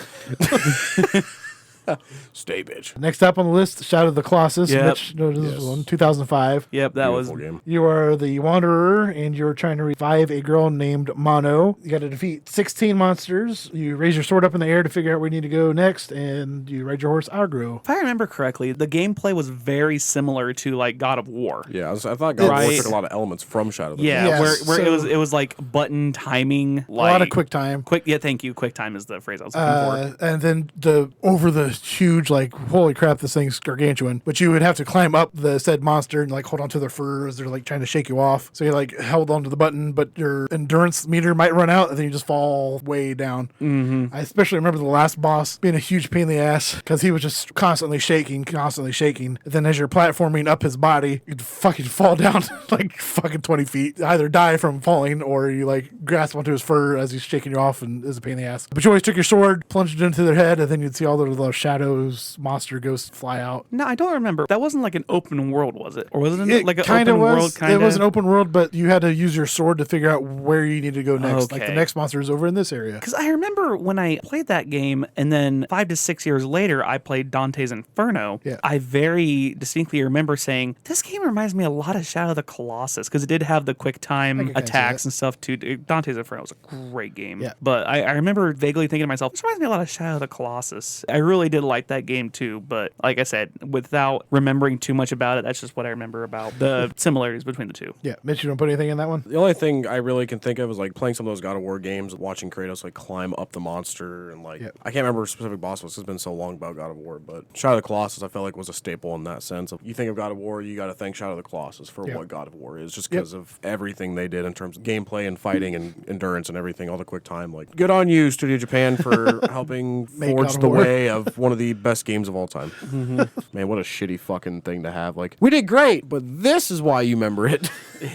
Stay, bitch. next up on the list, Shadow of the Colossus. Yep. Mitch noted this Yes. one, 2005. Yep, that was. Beautiful game. You are the Wanderer, and you're trying to revive a girl named Mono. You got to defeat 16 monsters. You raise your sword up in the air to figure out where you need to go next, and you ride your horse Agro. If I remember correctly, the gameplay was very similar to like God of War. Yeah, I thought God of War Right. took a lot of elements from Shadow of the Yeah, Yes, where so- it was like button timing, A like lot of quick time. Yeah, thank you. Quick time is the phrase I was looking for. And then over the huge, like, holy crap, this thing's gargantuan. But you would have to climb up the said monster and like hold on to their fur as they're like trying to shake you off. So you like held onto the button, but your endurance meter might run out, and then you just fall way down. Mm-hmm. I especially remember the last boss being a huge pain in the ass because he was just constantly shaking. And then as you're platforming up his body, you'd fucking fall down like fucking 20 feet. Either die from falling, or you like grasp onto his fur as he's shaking you off, and is a pain in the ass. But you always took your sword, plunged it into their head, and then you'd see all the little shadows shadows, monster, ghosts fly out. No, I don't remember. That wasn't like an open world, was it? Or was it like an kinda open world kind of? It was an open world, but you had to use your sword to figure out where you need to go next. Like the Okay. next monster is over in this area. Because I remember when I played that game, and then 5 to 6 years later, I played Dante's Inferno. Yeah. I very distinctly remember saying, this game reminds me a lot of Shadow of the Colossus, because it did have the quick time can kinda see attacks that. and stuff too. Dante's Inferno was a great game. Yeah. But I remember vaguely thinking to myself, this reminds me a lot of Shadow of the Colossus. I really did like that game too, but like I said, without remembering too much about it, that's just what I remember about the similarities between the two. Yeah, Mitch, you don't put anything in that one? The only thing I really can think of is like playing some of those God of War games, watching Kratos like climb up the monster, and like Yep. I can't remember a specific boss was. It's been so long about God of War, but Shadow of the Colossus I felt like was a staple in that sense. You think of God of War, you got to thank Shadow of the Colossus for Yep. what God of War is, just because of everything they did in terms of gameplay and fighting and endurance and everything, all the quick time. Like, good on you, Studio Japan, for helping Make forge God of the War. way of one of the best games of all time. Man, what a shitty fucking thing to have. Like, we did great, but this is why you remember it.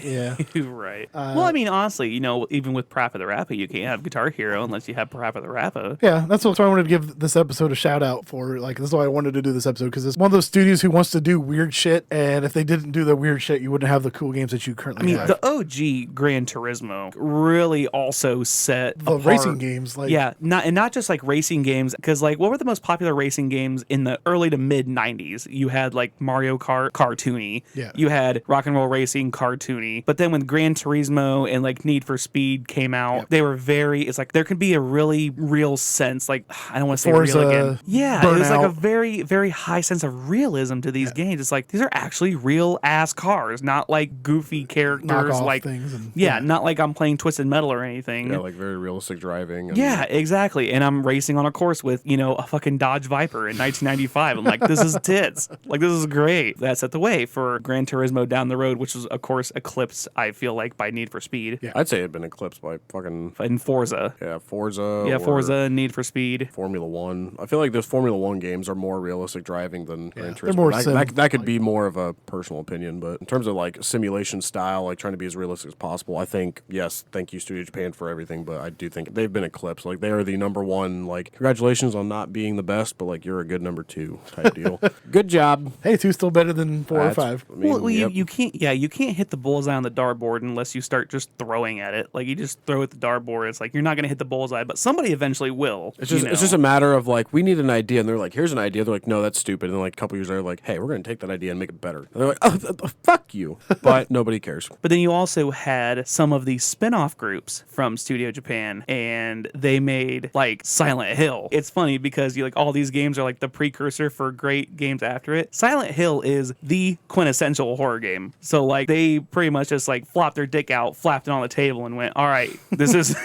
Yeah. Right. Well, I mean, honestly, even with Parappa the Rapper, you can't have Guitar Hero unless you have Parappa the Rapper. Yeah, that's what I wanted to give this episode a shout out for. Like, this is why I wanted to do this episode, because it's one of those studios who wants to do weird shit, and if they didn't do the weird shit, you wouldn't have the cool games that you I currently mean, have. the OG Gran Turismo really also set The apart- racing games, like Yeah, not just like racing games, because like what were the most popular racing games in the early to mid 90s? You had like Mario Kart cartoony. Yeah. You had Rock and Roll Racing cartoony. But then when Gran Turismo and like Need for Speed came out, Yep. they were it's like there could be a really real sense, like I don't want to say Forza, real again. Yeah, it was like a Burnout. very, very high sense of realism to these games. It's like these are actually real ass cars, not like goofy characters knockoff like things. And, yeah, not like I'm playing Twisted Metal or anything. Yeah, like very realistic driving. And Yeah, exactly. And I'm racing on a course with, a fucking Dodge Viper in 1995. I'm like, this is tits. Like, this is great. That set the way for Gran Turismo down the road, which was, of course, eclipsed, I feel like, by Need for Speed. Yeah. I'd say it'd been eclipsed by fucking And Forza. Forza. Yeah, or Forza and Need for Speed. Formula One. I feel like those Formula One games are more realistic driving than Gran they're Turismo. more That could be more of a personal opinion, but in terms of like simulation style, like trying to be as realistic as possible, I think yes, thank you Studio Japan for everything, but I do think they've been eclipsed. Like they are the number one. Like congratulations on not being the best, but like you're a good number 2 type deal. Good job. Hey, 2's still better than 4 or That's- 5. I mean, Well, yep. you can't hit the bullseye on the dartboard unless you start just throwing at it. Like, you just throw at the dartboard. It's like, you're not going to hit the bullseye, but somebody eventually will. It's just a matter of like we need an idea, and they're like, here's an idea. They're like, no, that's stupid. And then like a couple years later, like, hey, we're gonna take that idea and make it better. And they're like, oh, fuck you, but nobody cares. But then you also had some of these spin-off groups from Studio Japan, and they made like Silent Hill. It's funny because you like all these games are like the precursor for great games after it. Silent Hill is the quintessential horror game. So like they pretty much just like flopped their dick out, flapped it on the table, and went, all right, this is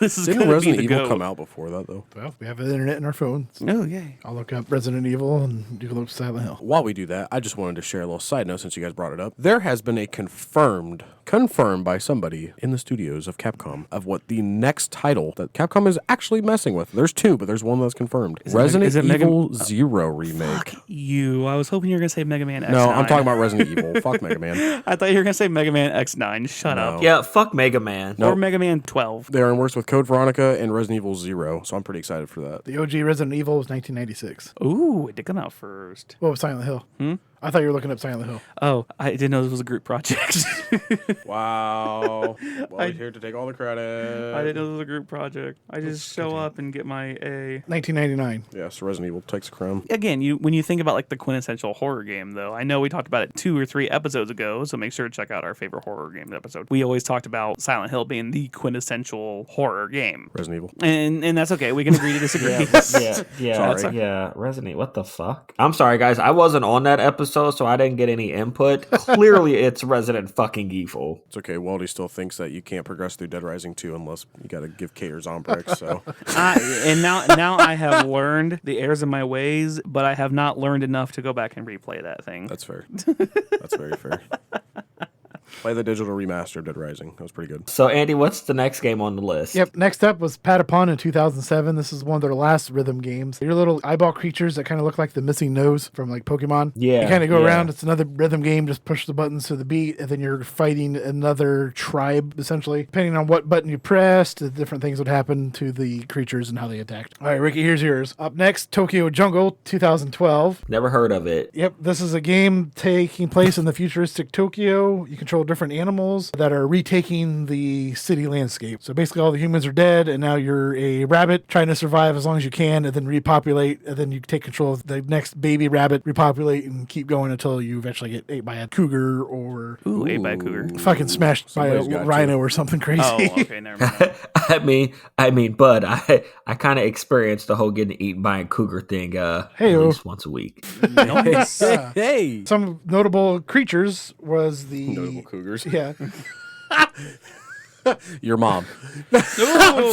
this is Didn't gonna Resident be the Evil go. come out before that though? Well, we have the internet in our phones. Oh yay. I'll look up Resident Evil and you can look up Silent Hill. While we do that, I just wanted to share a little side note since you guys brought it up. There has been a confirmed by somebody in the studios of Capcom of what the next title that Capcom is actually messing with. There's 2, but there's one that's confirmed. Resident is it Mega- Evil Zero remake. You. I was hoping you were gonna say Mega Man X9. No, I'm talking about Resident Evil. Fuck Mega Man. I thought you were gonna say Mega Man X9. Shut No. up. Yeah, fuck Mega Man. No. Or Mega Man 12. They are in works with Code Veronica and Resident Evil Zero, so I'm pretty excited for that. The OG Resident Evil was 1996. Ooh, it did come out first. What was Silent Hill? I thought you were looking up Silent Hill. Oh, I didn't know this was a group project. Wow. Well, he's here to take all the credit. I didn't know this was a group project. I just show up and get my A. 1999. Yes, Resident Evil takes a crown. Again, when you think about like the quintessential horror game, though, I know we talked about it 2 or 3 episodes ago, so make sure to check out our favorite horror game episode. We always talked about Silent Hill being the quintessential horror game, Resident Evil. and that's okay. We can agree to disagree. Yeah. Resident Evil. What the fuck? I'm sorry, guys. I wasn't on that episode, so I didn't get any input. Clearly, it's Resident fucking Evil. It's okay. Weldy still thinks that you can't progress through Dead Rising 2 unless you got to give Cater Zombrex, so. And now I have learned the errors of my ways, but I have not learned enough to go back and replay that thing. That's fair. That's very fair. Play the digital remaster of Dead Rising. That was pretty good. So, Andy, what's the next game on the list? Yep. Next up was Patapon in 2007. This is one of their last rhythm games. Your little eyeball creatures that kind of look like the missing nose from like Pokemon. Yeah. You kind of go around. It's another rhythm game. Just push the buttons to the beat, and then you're fighting another tribe, essentially. Depending on what button you pressed, the different things would happen to the creatures and how they attacked. All right, Ricky, here's yours. Up next, Tokyo Jungle 2012. Never heard of it. Yep, this is a game taking place in the futuristic Tokyo. You control different animals that are retaking the city landscape. So basically all the humans are dead, and now you're a rabbit trying to survive as long as you can, and then repopulate, and then you take control of the next baby rabbit, repopulate, and keep going until you eventually get ate by a cougar or ate by a cougar. fucking smashed by a Somebody's got rhino to. or something crazy. Oh, okay, never mind. I mean, bud, I kind of experienced the whole getting eaten by a cougar thing at least once a week. Hey. Some notable creatures was the... Notable cougars. Yeah. Your mom. I'm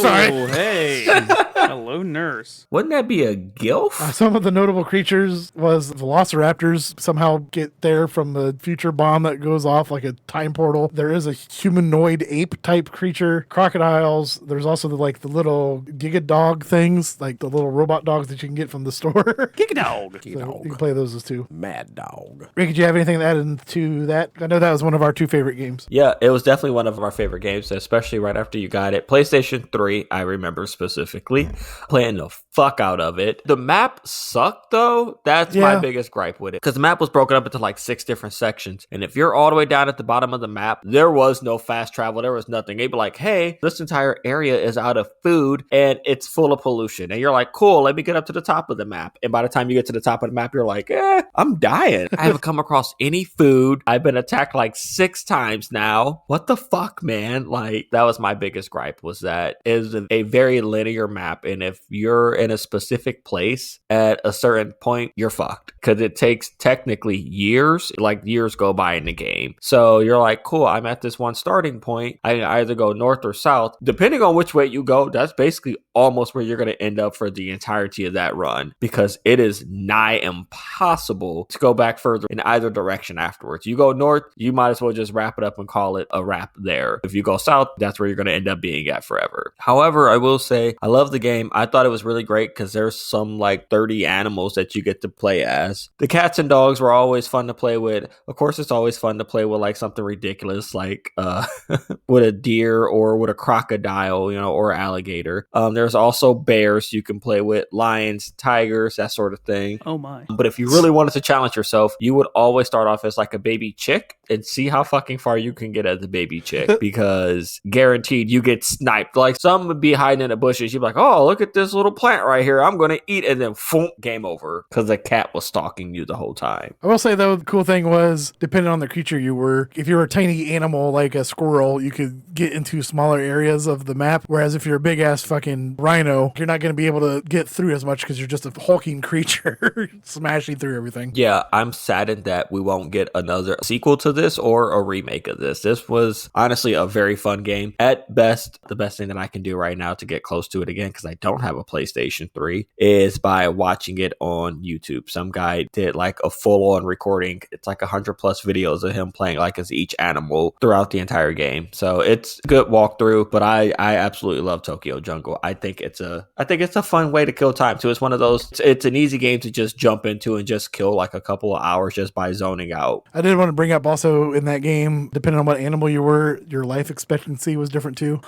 sorry. Hey. Hello, nurse. Wouldn't that be a gilf? Some of the notable creatures was velociraptors somehow get there from the future bomb that goes off like a time portal. There is a humanoid ape type creature, crocodiles. There's also the little giga dog things, like the little robot dogs that you can get from the store. Kick a dog. So you can play those as two. Mad dog. Ricky, do you have anything to add into that? I know that was one of our two favorite games. Yeah, it was definitely one of our favorite games, especially right after you got it. PlayStation 3, I remember specifically playing the fuck out of it. The map sucked, though. That's my biggest gripe with it. Because the map was broken up into like 6 different sections. And if you're all the way down at the bottom of the map, there was no fast travel. There was nothing. They'd be like, hey, this entire area is out of food and it's full of pollution. And you're like, cool, let me get up to the top of the map. And by the time you get to the top of the map, you're like, I'm dying. I haven't come across any food. I've been attacked like 6 times now. What the fuck, man? Like, that was my biggest gripe, was that it is a very linear map. And if you're in a specific place at a certain point, you're fucked. Because it takes technically years, like years go by in the game. So you're like, cool, I'm at this one starting point. I can either go north or south. Depending on which way you go, that's basically almost where you're going to end up for the entirety of that run. Because it is nigh impossible to go back further in either direction afterwards. You go north, you might as well just wrap it up and call it a wrap there. If you go south, that's where you're going to end up being at forever. However, I will say, I love the game. I thought it was really great because there's some like 30 animals that you get to play as. The cats and dogs were always fun to play with. Of course, it's always fun to play with like something ridiculous like with a deer or with a crocodile, or alligator. There's also bears you can play with, lions, tigers, that sort of thing. Oh my. But if you really wanted to challenge yourself, you would always start off as like a baby chick and see how fucking far you can get as a baby chick, because guaranteed you get sniped. Like, some would be hiding in the bushes. You'd be like, oh, look at this little plant right here. I'm going to eat. And then boom, game over, because the cat was stalking you the whole time. I will say, though, the cool thing was, depending on the creature you were, if you were a tiny animal like a squirrel, you could get into smaller areas of the map. Whereas if you're a big ass fucking rhino, you're not going to be able to get through as much because you're just a hulking creature smashing through everything. Yeah, I'm saddened that we won't get another sequel to this or a remake of this. This was honestly a very fun game. At best, the best thing that I can do right now to get close to it again, because I don't have a PlayStation 3, is by watching it on YouTube. Some guy did like a full-on recording. It's like 100 plus videos of him playing like as each animal throughout the entire game. So it's a good walkthrough, but I absolutely love Tokyo Jungle. I think it's a fun way to kill time too. It's one of those, it's an easy game to just jump into and just kill like a couple of hours just by zoning out. I did want to bring up also in that game, depending on what animal you were, your life expectancy was different too.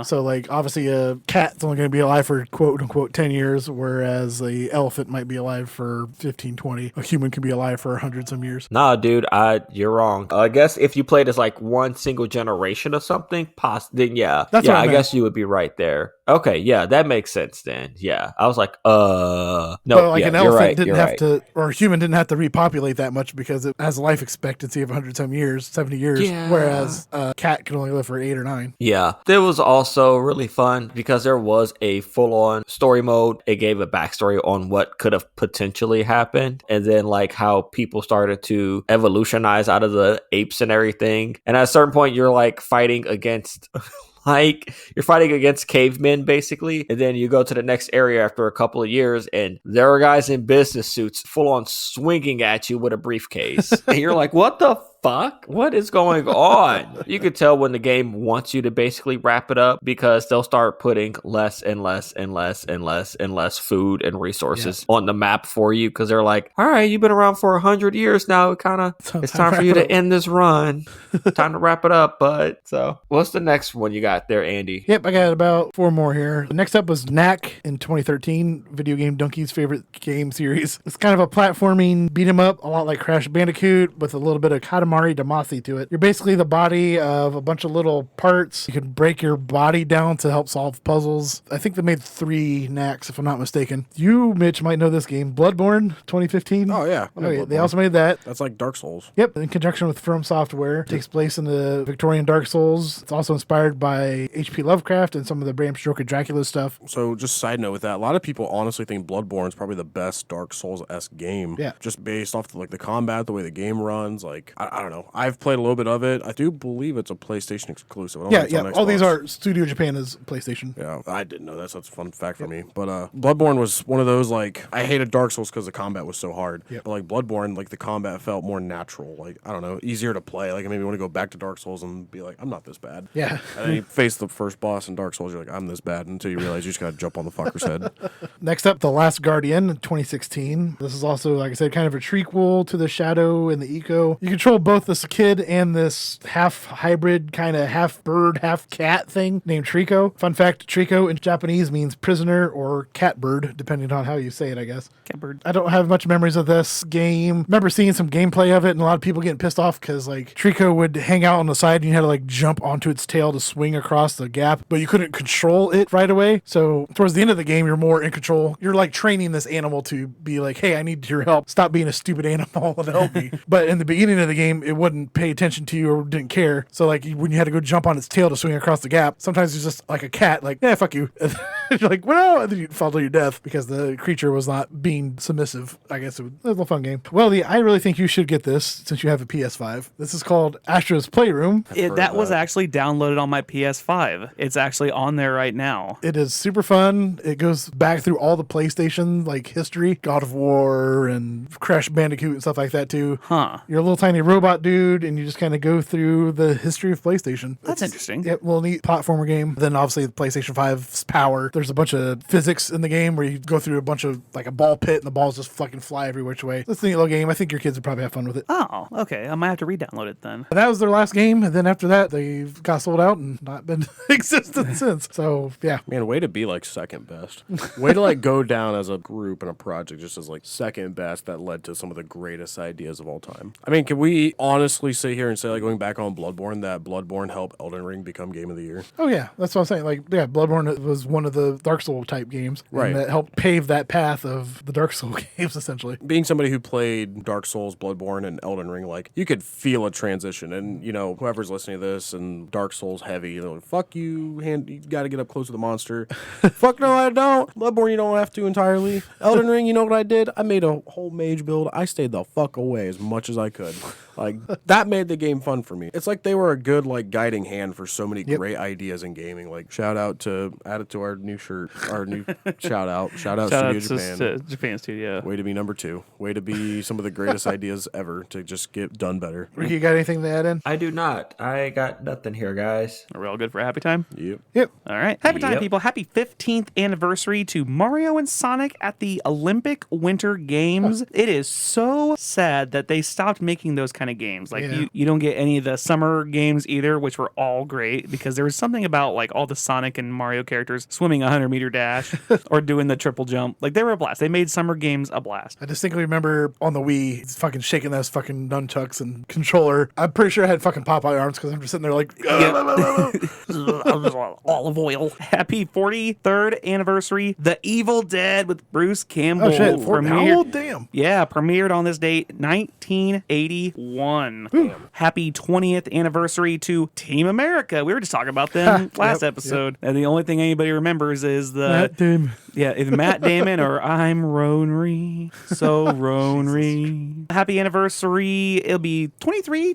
So like obviously a cat's only going to be alive for quote unquote 10 years, whereas a elephant might be alive for 15, 20. A human can be alive for 100 some years. Nah, dude, you're wrong. I guess if you played as like one single generation of something, then yeah. That's what I I meant. guess you would be right there. Okay, yeah, that makes sense then. Yeah, I was like, no, But like yeah, an you're elephant right, didn't you're have right. to, or a human didn't have to repopulate that much because it has a life expectancy of 100 some years, 70 years, Yeah. whereas a cat can only live for 8 or 9. Yeah, it was also really fun because there was a full-on story mode. It gave a backstory on what could have potentially happened, and then like how people started to evolutionize out of the apes and everything. And at a certain point, you're like fighting against like you're fighting against cavemen basically, and then you go to the next area after a couple of years and there are guys in business suits full on swinging at you with a briefcase and you're like, what the fuck? What is going on? You could tell when the game wants you to basically wrap it up because they'll start putting less and less and less and less and less food and resources on the map for you because they're like, all right, you've been around for 100 years now. It's time for you to end this run. Time to wrap it up, bud. So what's the next one you got there, Andy? Yep, I got about 4 more here. Next up was Knack in 2013, Video Game Donkey's favorite game series. It's kind of a platforming beat 'em up, a lot like Crash Bandicoot, with a little bit of Katamari Damacy to it. You're basically the body of a bunch of little parts. You can break your body down to help solve puzzles. I think they made 3 Knacks, if I'm not mistaken. You, Mitch, might know this game. Bloodborne 2015. Oh, yeah. They also made that. That's like Dark Souls. Yep, in conjunction with From Software. It takes place in the Victorian Dark Souls. It's also inspired by H.P. Lovecraft and some of the Bram Stoker Dracula stuff. So just side note with that, a lot of people honestly think Bloodborne is probably the best Dark Souls-esque game. Yeah. Just based off the combat, the way the game runs. Like, I don't know. I've played a little bit of it. I do believe it's a PlayStation exclusive. I don't know if it's on All Xbox. these are Studio Japan is PlayStation. Yeah, I didn't know that. So that's a fun fact for me. But Bloodborne was one of those, like, I hated Dark Souls because the combat was so hard. Yep. But, like, Bloodborne, like, the combat felt more natural. Like, I don't know, easier to play. Like, it made me want to go back to Dark Souls and be like, I'm not this bad. Yeah. And then you face the first boss in Dark Souls, you're like, I'm this bad, until you realize you just got to jump on the fucker's head. Next up, The Last Guardian, 2016. This is also, like I said, kind of a trequel to The Shadow and the Eco. You control both this kid and this half-hybrid, kind of half-bird, half-cat thing named Trico. Fun fact, Trico in Japanese means prisoner or catbird, depending on how you say it, I guess. Catbird. I don't have much memories of this game. Remember seeing some gameplay of it and a lot of people getting pissed off because, like, Trico would hang out on the side and you had to, like, jump onto its tail to swing across the gap, but you couldn't control it right away. So towards the end of the game, you're more in control. You're, like, training this animal to be like, hey, I need your help. Stop being a stupid animal and help me. But in the beginning of the game, it wouldn't pay attention to you or didn't care. So, like, when you had to go jump on its tail to swing across the gap, sometimes it's just like a cat, like, yeah, fuck you. You're like, well, and then you fall to your death because the creature was not being submissive. I guess it was a fun game. Weldy, I really think you should get this since you have a PS5. This is called Astro's Playroom. That was actually downloaded on my PS5. It's actually on there right now. It is super fun. It goes back through all the PlayStation, like, history. God of War and Crash Bandicoot and stuff like that, too. Huh. You're a little tiny robot dude, and you just kind of go through the history of PlayStation. That's interesting. Yeah, well, neat platformer game. Then, obviously, the PlayStation 5's power. There's a bunch of physics in the game where you go through a bunch of, like, a ball pit, and the balls just fucking fly every which way. It's a neat little game. I think your kids would probably have fun with it. Oh, okay. I might have to re-download it then. That was their last game, and then after that, they got sold out and not been existent since. So, yeah. Man, way to be like second best. Way to like go down as a group and a project just as like second best that led to some of the greatest ideas of all time. I mean, can we honestly sit here and say, like, going back on Bloodborne, that Bloodborne helped Elden Ring become Game of the Year? Oh, yeah. That's what I'm saying. Like, yeah, Bloodborne was one of the Dark Soul type games. Right. And that helped pave that path of the Dark Soul games, essentially. Being somebody who played Dark Souls, Bloodborne, and Elden Ring, like, you could feel a transition. And, you know, whoever's listening to this and Dark Souls heavy, you know, fuck you, you got to get up close to the monster. Fuck no, I don't. Bloodborne, you don't have to entirely. Elden Ring, you know what I did? I made a whole mage build. I stayed the fuck away as much as I could. Like, that made the game fun for me. It's like they were a good, like, guiding hand for so many great ideas in gaming. Like, shout out to, add it to our new shirt, our new shout out Studio Japan. To Japan Studio. Way to be number 2. Way to be some of the greatest ideas ever to just get done better. Ricky, you got anything to add in? I do not. I got nothing here, guys. Are we all good for a happy time? Yep. Yep. All right. Happy time, Yep. people. Happy 15th anniversary to Mario and Sonic at the Olympic Winter Games. It is so sad that they stopped making those kind of games. Like, Yeah. you don't get any of the summer games either, which were all great because there was something about, like, all the Sonic and Mario characters swimming a 100-meter dash or doing the triple jump. Like, they were a blast. They made summer games a blast. I distinctly remember on the Wii, he's fucking shaking those fucking nunchucks and controller. I'm pretty sure I had fucking Popeye arms because I'm just sitting there like, Olive oil. Happy 43rd anniversary. The Evil Dead with Bruce Campbell. oh shit, Premiered- how old? Damn. Yeah, premiered on this date, 1981. Happy 20th anniversary to Team America. We were just talking about them last episode. And the only thing anybody remembers is the Yeah, either Matt Damon or I'm Ronry. So Ronry. Happy anniversary. It'll be 23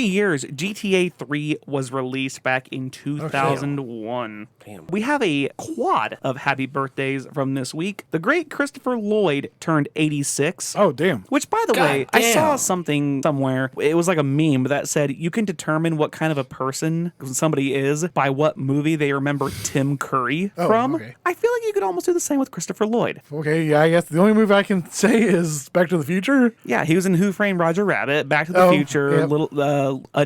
years. GTA 3 was released back in 2001. Damn. We have a quad of happy birthdays from this week. The great Christopher Lloyd turned 86. Oh, damn. Which, by the way, I damn. saw something somewhere. It was like a meme that said you can determine what kind of a person somebody is by what movie they remember Tim Curry from. Okay. I feel like you could almost do the same with Christopher Lloyd. Okay, yeah, I guess the only movie I can say is Back to the Future. Yeah, he was in Who Framed Roger Rabbit, Back to the Future, yep. Little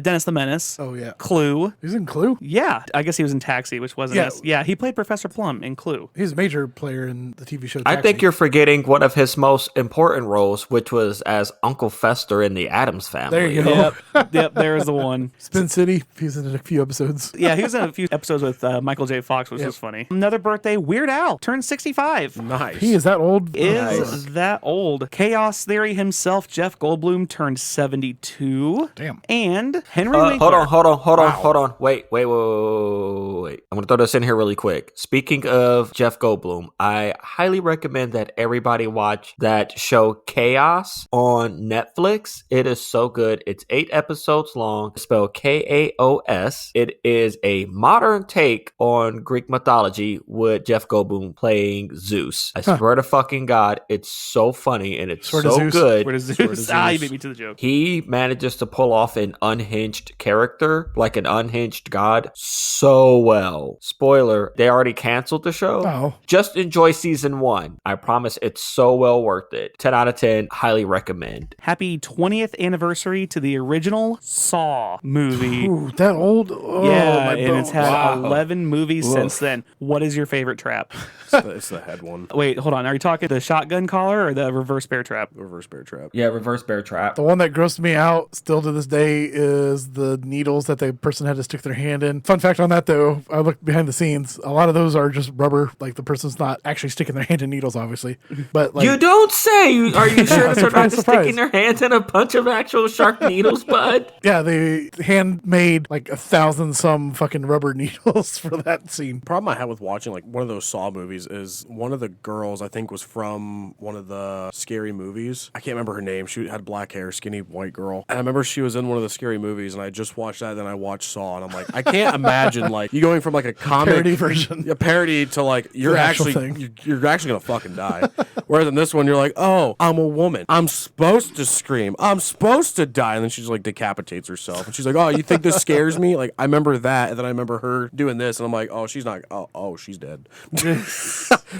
Dennis the Menace. Oh, yeah. Clue. He's in Clue. Yeah, I guess he was in Taxi, which wasn't. Yeah, he played Professor Plum in Clue. He's a major player in the TV show I Taxi. think you're forgetting one of his most important roles, which was as Uncle Fester in the Addams Family. There you go. Yep, there's the one. Spin City. He's in a few episodes. Yeah, he was in a few episodes with Michael J. Fox, which was funny. Another birthday, Weird Al turned 65. Nice. He is that old. Is that old. Chaos Theory himself, Jeff Goldblum, turned 72. Damn. And Henry Hold Winkler. on. Wait. I'm going to throw this in here really quick. Speaking of Jeff Goldblum, I highly recommend that everybody watch that show Chaos on Netflix. It is so good. It's 8 episodes long. It's spelled Kaos. It is a modern take on Greek mythology with Jeff Goldblum playing Zeus. I swear to fucking God, it's so funny and it's Sword of so Zeus. good. Where does Zeus? You beat me to the joke. He manages to pull off an unhinged character, like an unhinged god, so well. Spoiler, they already canceled the show. Oh. Just enjoy season 1. I promise it's so well worth it. 10 out of 10, highly recommend. Happy 20th anniversary to the original Saw movie. Ooh, that old? Oh, Yeah, my and it's bones. had 11 movies since then. What is your favorite trap? It's the head one. Wait, hold on. Are you talking the shotgun collar or the reverse bear trap? Reverse bear trap. Yeah, reverse bear trap. The one that grossed me out still to this day is the needles that the person had to stick their hand in. Fun fact on that, though, I looked behind the scenes. A lot of those are just rubber. Like, the person's not actually sticking their hand in needles, obviously. But like, You don't say! Are you sure that they're not Surprise. sticking their hands in a bunch of actual sharp needles, bud? yeah, they handmade like 1,000 some fucking rubber needles for that scene. Problem I had with watching like one of those Saw movies is one of the girls I think was from one of the scary movies. I can't remember her name. She had black hair, skinny white girl. And I remember she was in one of the scary movies, and I just watched that. Then I watched Saw, and I'm like, I can't imagine like you going from like a comic Parody version. a parody to like you're The actual actually thing. you're actually gonna fucking die. Whereas in this one, you're like, oh, I'm a woman. I'm supposed to scream. I'm supposed to die. And then she's like decapitates herself, and she's like, oh, you think this scares me? Like I remember that, and then I remember her doing this, and I'm like, oh, she's not. Oh, she's dead.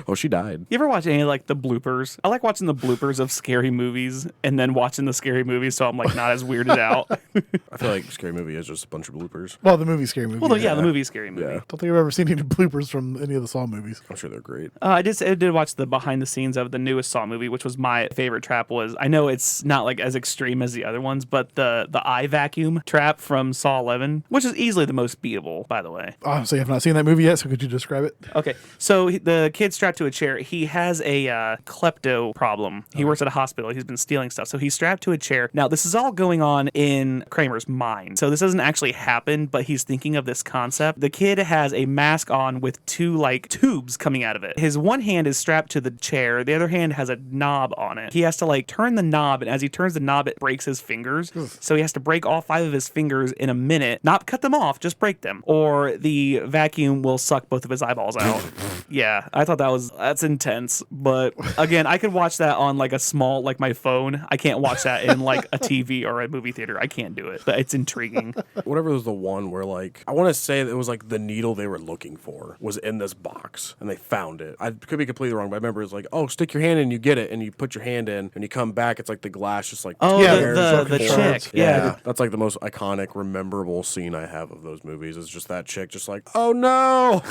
Oh, she died. You ever watch any like the bloopers? I like watching the bloopers of scary movies and then watching the scary movies, so I'm like not as weirded out. I feel like Scary Movie is just a bunch of bloopers. Well, the movie Scary Movie. Well, yeah, the movie Scary Movie. Yeah. Don't think I've ever seen any bloopers from any of the Saw movies. I'm sure they're great. I did watch the behind the scenes of the newest Saw movie, which was my favorite trap. Was I know it's not like as extreme as the other ones, but the eye vacuum trap from Saw 11, which is easily the most beatable, by the way. Honestly, I've not seen that movie yet, so could you describe it? Okay, so the kid's strapped to a chair. He has a klepto problem. He works at a hospital. He's been stealing stuff. So he's strapped to a chair. Now, this is all going on in Kramer's mind. So this doesn't actually happen, but he's thinking of this concept. The kid has a mask on with two, like, tubes coming out of it. His one hand is strapped to the chair. The other hand has a knob on it. He has to, like, turn the knob, and as he turns the knob, it breaks his fingers. So he has to break all 5 of his fingers in a minute. Not cut them off, just break them. Or the vacuum will suck both of his eyeballs out. Yeah, I thought that's intense. But again, I could watch that on like a small, like my phone. I can't watch that in like a TV or a movie theater. I can't do it, but it's intriguing. Whatever was the one where like I want to say that it was like the needle they were looking for was in this box and they found it. I could be completely wrong, but I remember it was like, oh, stick your hand in, you get it, and you put your hand in, and you come back, it's like the glass just like The chick. Yeah. That's like the most iconic, memorable scene I have of those movies. Is just that chick just like, oh no.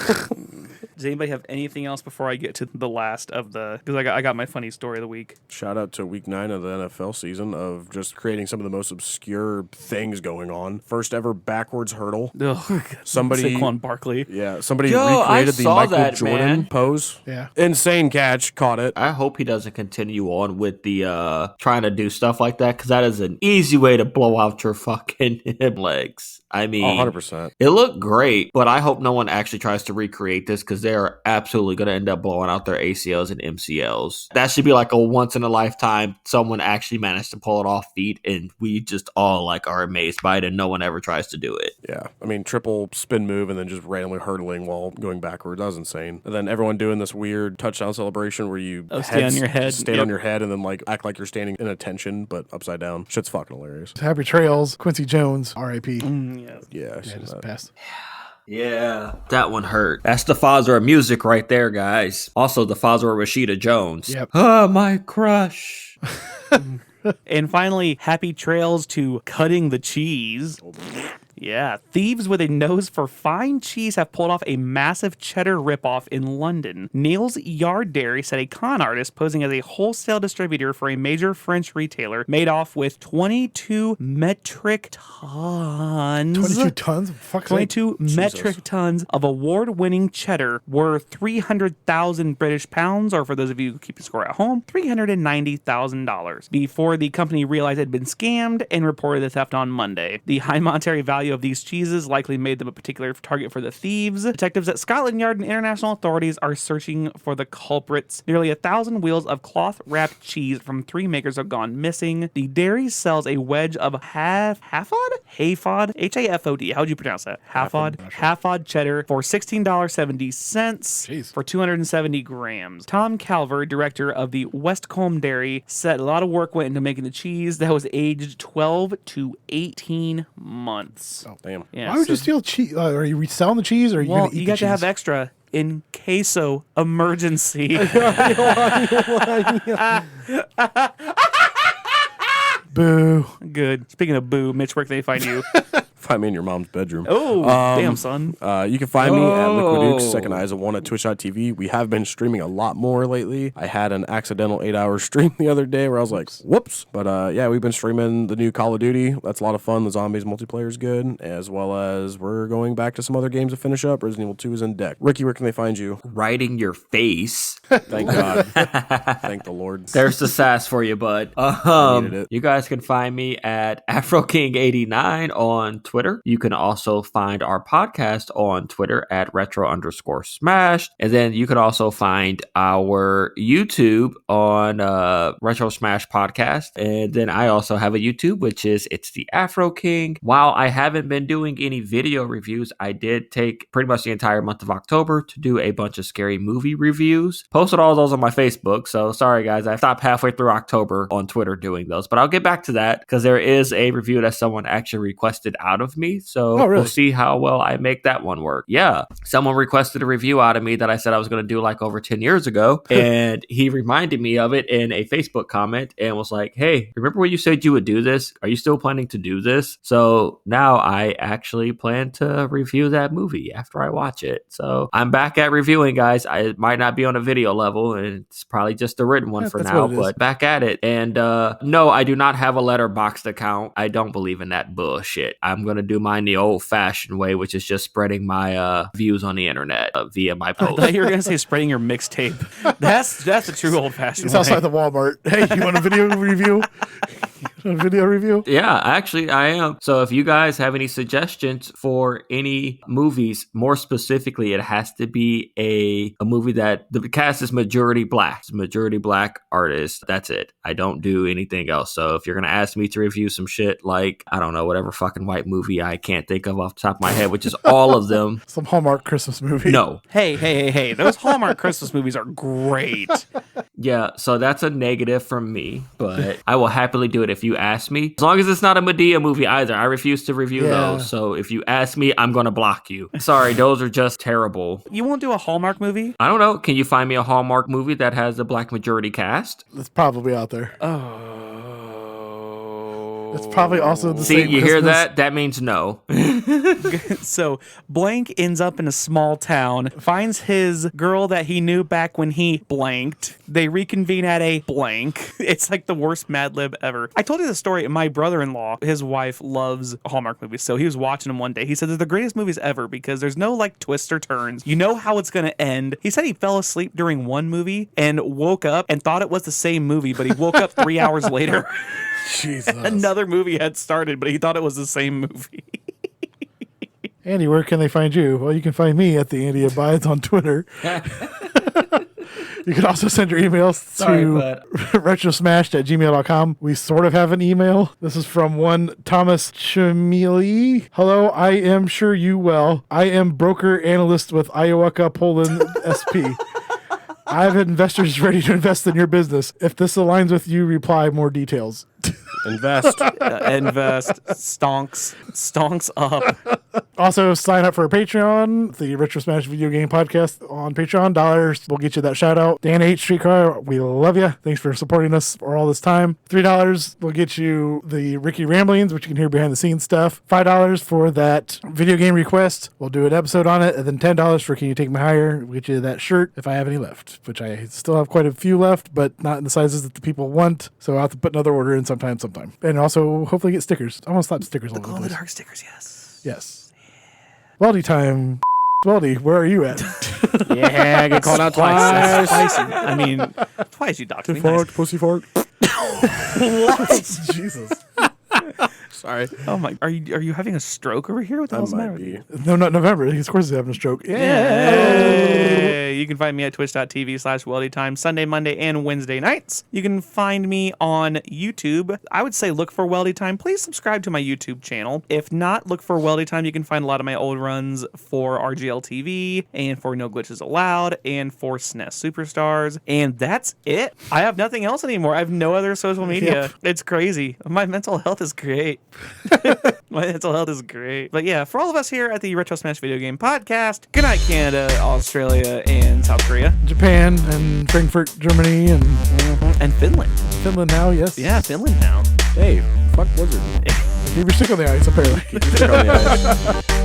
Does anybody have anything else before I get to the last of the? Because I got my funny story of the week. Shout out to week 9 of the NFL season of just creating some of the most obscure things going on. First ever backwards hurdle. Ugh, Somebody Saquon Saquon Barkley. Yeah, somebody Yo, I recreated the saw Michael that, Jordan man. pose. Yeah. Insane catch, caught it. I hope he doesn't continue on with the trying to do stuff like that, because that is an easy way to blow out your fucking hip legs. I mean, 100%. it looked great, but I hope no one actually tries to recreate this, because they are absolutely going to end up blowing out their ACLs and MCLs. That should be like a once in a lifetime. Someone actually managed to pull it off feet, and we just all like are amazed by it, and no one ever tries to do it. Yeah, I mean, triple spin move and then just randomly hurdling while going backwards. That was insane. And then everyone doing this weird touchdown celebration where you stay on your head. stand on your head and then like act like you're standing in attention but upside down. Shit's fucking hilarious. Happy trails, Quincy Jones, R.I.P. Yeah. Yeah, Just passed. Yeah, that one hurt. That's the father of music right there, guys. Also, the father of Rashida Jones. Yep. Oh, my crush. And finally, happy trails to cutting the cheese. Yeah, thieves with a nose for fine cheese have pulled off a massive cheddar ripoff in London. Neil's Yard Dairy said a con artist posing as a wholesale distributor for a major French retailer made off with 22 metric tons. 22 tons? Fuck's sake. 22 metric tons of award-winning cheddar worth 300,000 British pounds, or for those of you who keep score at home, $390,000. Before the company realized it had been scammed and reported the theft on Monday. The high monetary value of these cheeses likely made them a particular target for the thieves. Detectives at Scotland Yard and international authorities are searching for the culprits. Nearly 1,000 wheels of cloth-wrapped cheese from 3 makers have gone missing. The dairy sells a wedge of Hafod? H-A-F-O-D. How would you pronounce that? Hafod cheddar for $16.70 for 270 grams. Tom Calver, director of the Westcombe Dairy, said a lot of work went into making the cheese that was aged 12 to 18 months. Oh, damn. Yeah, Why would you steal cheese? Are you reselling the cheese or are you well, going to eat you the got to have cheese? extra in queso emergency. Boo. Good. Speaking of boo, Mitch, where can they find you? Find me in your mom's bedroom. Oh, damn, son. You can find me at Liquid Dukes, Second Eyes of One at Twitch.tv. We have been streaming a lot more lately. I had an accidental 8-hour stream the other day where I was like, whoops. But yeah, we've been streaming the new Call of Duty. That's a lot of fun. The Zombies multiplayer is good, as well as we're going back to some other games to finish up. Resident Evil 2 is in deck. Ricky, where can they find you? Right in your face. Thank God. Thank the Lord. There's the sass for you, bud. needed it. You guys can find me at AfroKing89 on Twitter. You can also find our podcast on Twitter at retro_smashed. And then you can also find our YouTube on Retro Smash Podcast. And then I also have a YouTube, which is It's the Afro King. While I haven't been doing any video reviews, I did take pretty much the entire month of October to do a bunch of scary movie reviews. Posted all those on my Facebook. So sorry, guys. I stopped halfway through October on Twitter doing those. But I'll get back to that because there is a review that someone actually requested out of me. So really? We'll see how well I make that one work. Yeah. Someone requested a review out of me that I said I was going to do like over 10 years ago. And he reminded me of it in a Facebook comment and was like, hey, remember when you said you would do this? Are you still planning to do this? So now I actually plan to review that movie after I watch it. So I'm back at reviewing, guys. It might not be on a video level and it's probably just a written one for now, but back at it. And no, I do not have a Letterboxd account. I don't believe in that bullshit. I'm going to do mine the old-fashioned way, which is just spreading my views on the internet via my I post. thought you were going to say spreading your mixtape. That's a true old-fashioned It's way. outside the Walmart. Hey, you want a video review? A video review? Yeah, actually, I am. So if you guys have any suggestions for any movies, more specifically, it has to be a movie that the cast is majority black. It's majority black artist. That's it. I don't do anything else. So if you're going to ask me to review some shit like, I don't know, whatever fucking white movie I can't think of off the top of my head, which is all of them. Some Hallmark Christmas movie. No. Hey. Those Hallmark Christmas movies are great. Yeah, so that's a negative from me, but I will happily do it if you ask me. As long as it's not a Medea movie either. I refuse to review those. So if you ask me, I'm going to block you. Sorry, those are just terrible. You won't do a Hallmark movie? I don't know. Can you find me a Hallmark movie that has a black majority cast? It's probably out there. Oh. It's probably also the See, same. you hear Christmas. that? That means no. So blank ends up in a small town, finds his girl that he knew back when he blanked. They reconvene at a blank. It's like the worst Mad Lib ever. I told you the story. My brother-in-law, his wife loves Hallmark movies, so he was watching them one day. He said they're the greatest movies ever because there's no like twists or turns. You know how it's gonna end. He said he fell asleep during one movie and woke up and thought it was the same movie, but he woke up 3 hours later. Jesus. Another movie had started, but he thought it was the same movie. Andy, where can they find you? Well, you can find me at the Andy Abides on Twitter. You can also send your emails to retrosmashed@gmail.com. We sort of have an email. This is from one Thomas Chimili. Hello, I am sure you well. I am broker analyst with Iowa Poland SP. I have investors ready to invest in your business. If this aligns with you, reply more details. Invest. Invest. Stonks up. Also, sign up for Patreon, the Retro Smash Video Game Podcast on Patreon. $1 will get you that shout out. Dan H. Streetcar, we love you. Thanks for supporting us for all this time. $3 will get you the Ricky Ramblings, which you can hear behind the scenes stuff. $5 for that video game request. We'll do an episode on it. And then $10 for Can You Take Me Higher? We'll get you that shirt if I have any left, which I still have quite a few left, but not in the sizes that the people want. So I'll have to put another order in sometime. And also hopefully get stickers. I want to slap stickers all over the Glow in the place. dark stickers, yes. Yes. Weldy time. Weldy, where are you at? Yeah, I get called out Twice. twice. Twice. I mean, twice you doxed me. Fart, Nice. pussy fart. What? Jesus. Sorry. Oh my! Are you having a stroke over here? What the I hell's the might matter with you? be. No, not November. Of course he's having a stroke. Yeah. You can find me at twitch.tv/weldytime Sunday, Monday, and Wednesday nights. You can find me on YouTube. I would say look for Weldy Time. Please subscribe to my YouTube channel. If not, look for Weldy Time. You can find a lot of my old runs for RGL TV and for No Glitches Allowed and for SNES Superstars. And that's it. I have nothing else anymore. I have no other social media. Yep. It's crazy. My mental health is great. My mental health is great. But yeah, for all of us here at the Retro Smash Video Game Podcast, good night, Canada, Australia, and South Korea. Japan and Frankfurt, Germany, And Finland. Finland now, yes. Yeah, Finland now. Hey, fuck Blizzard. Keep your stick on the ice, apparently. Keep your stick on the ice.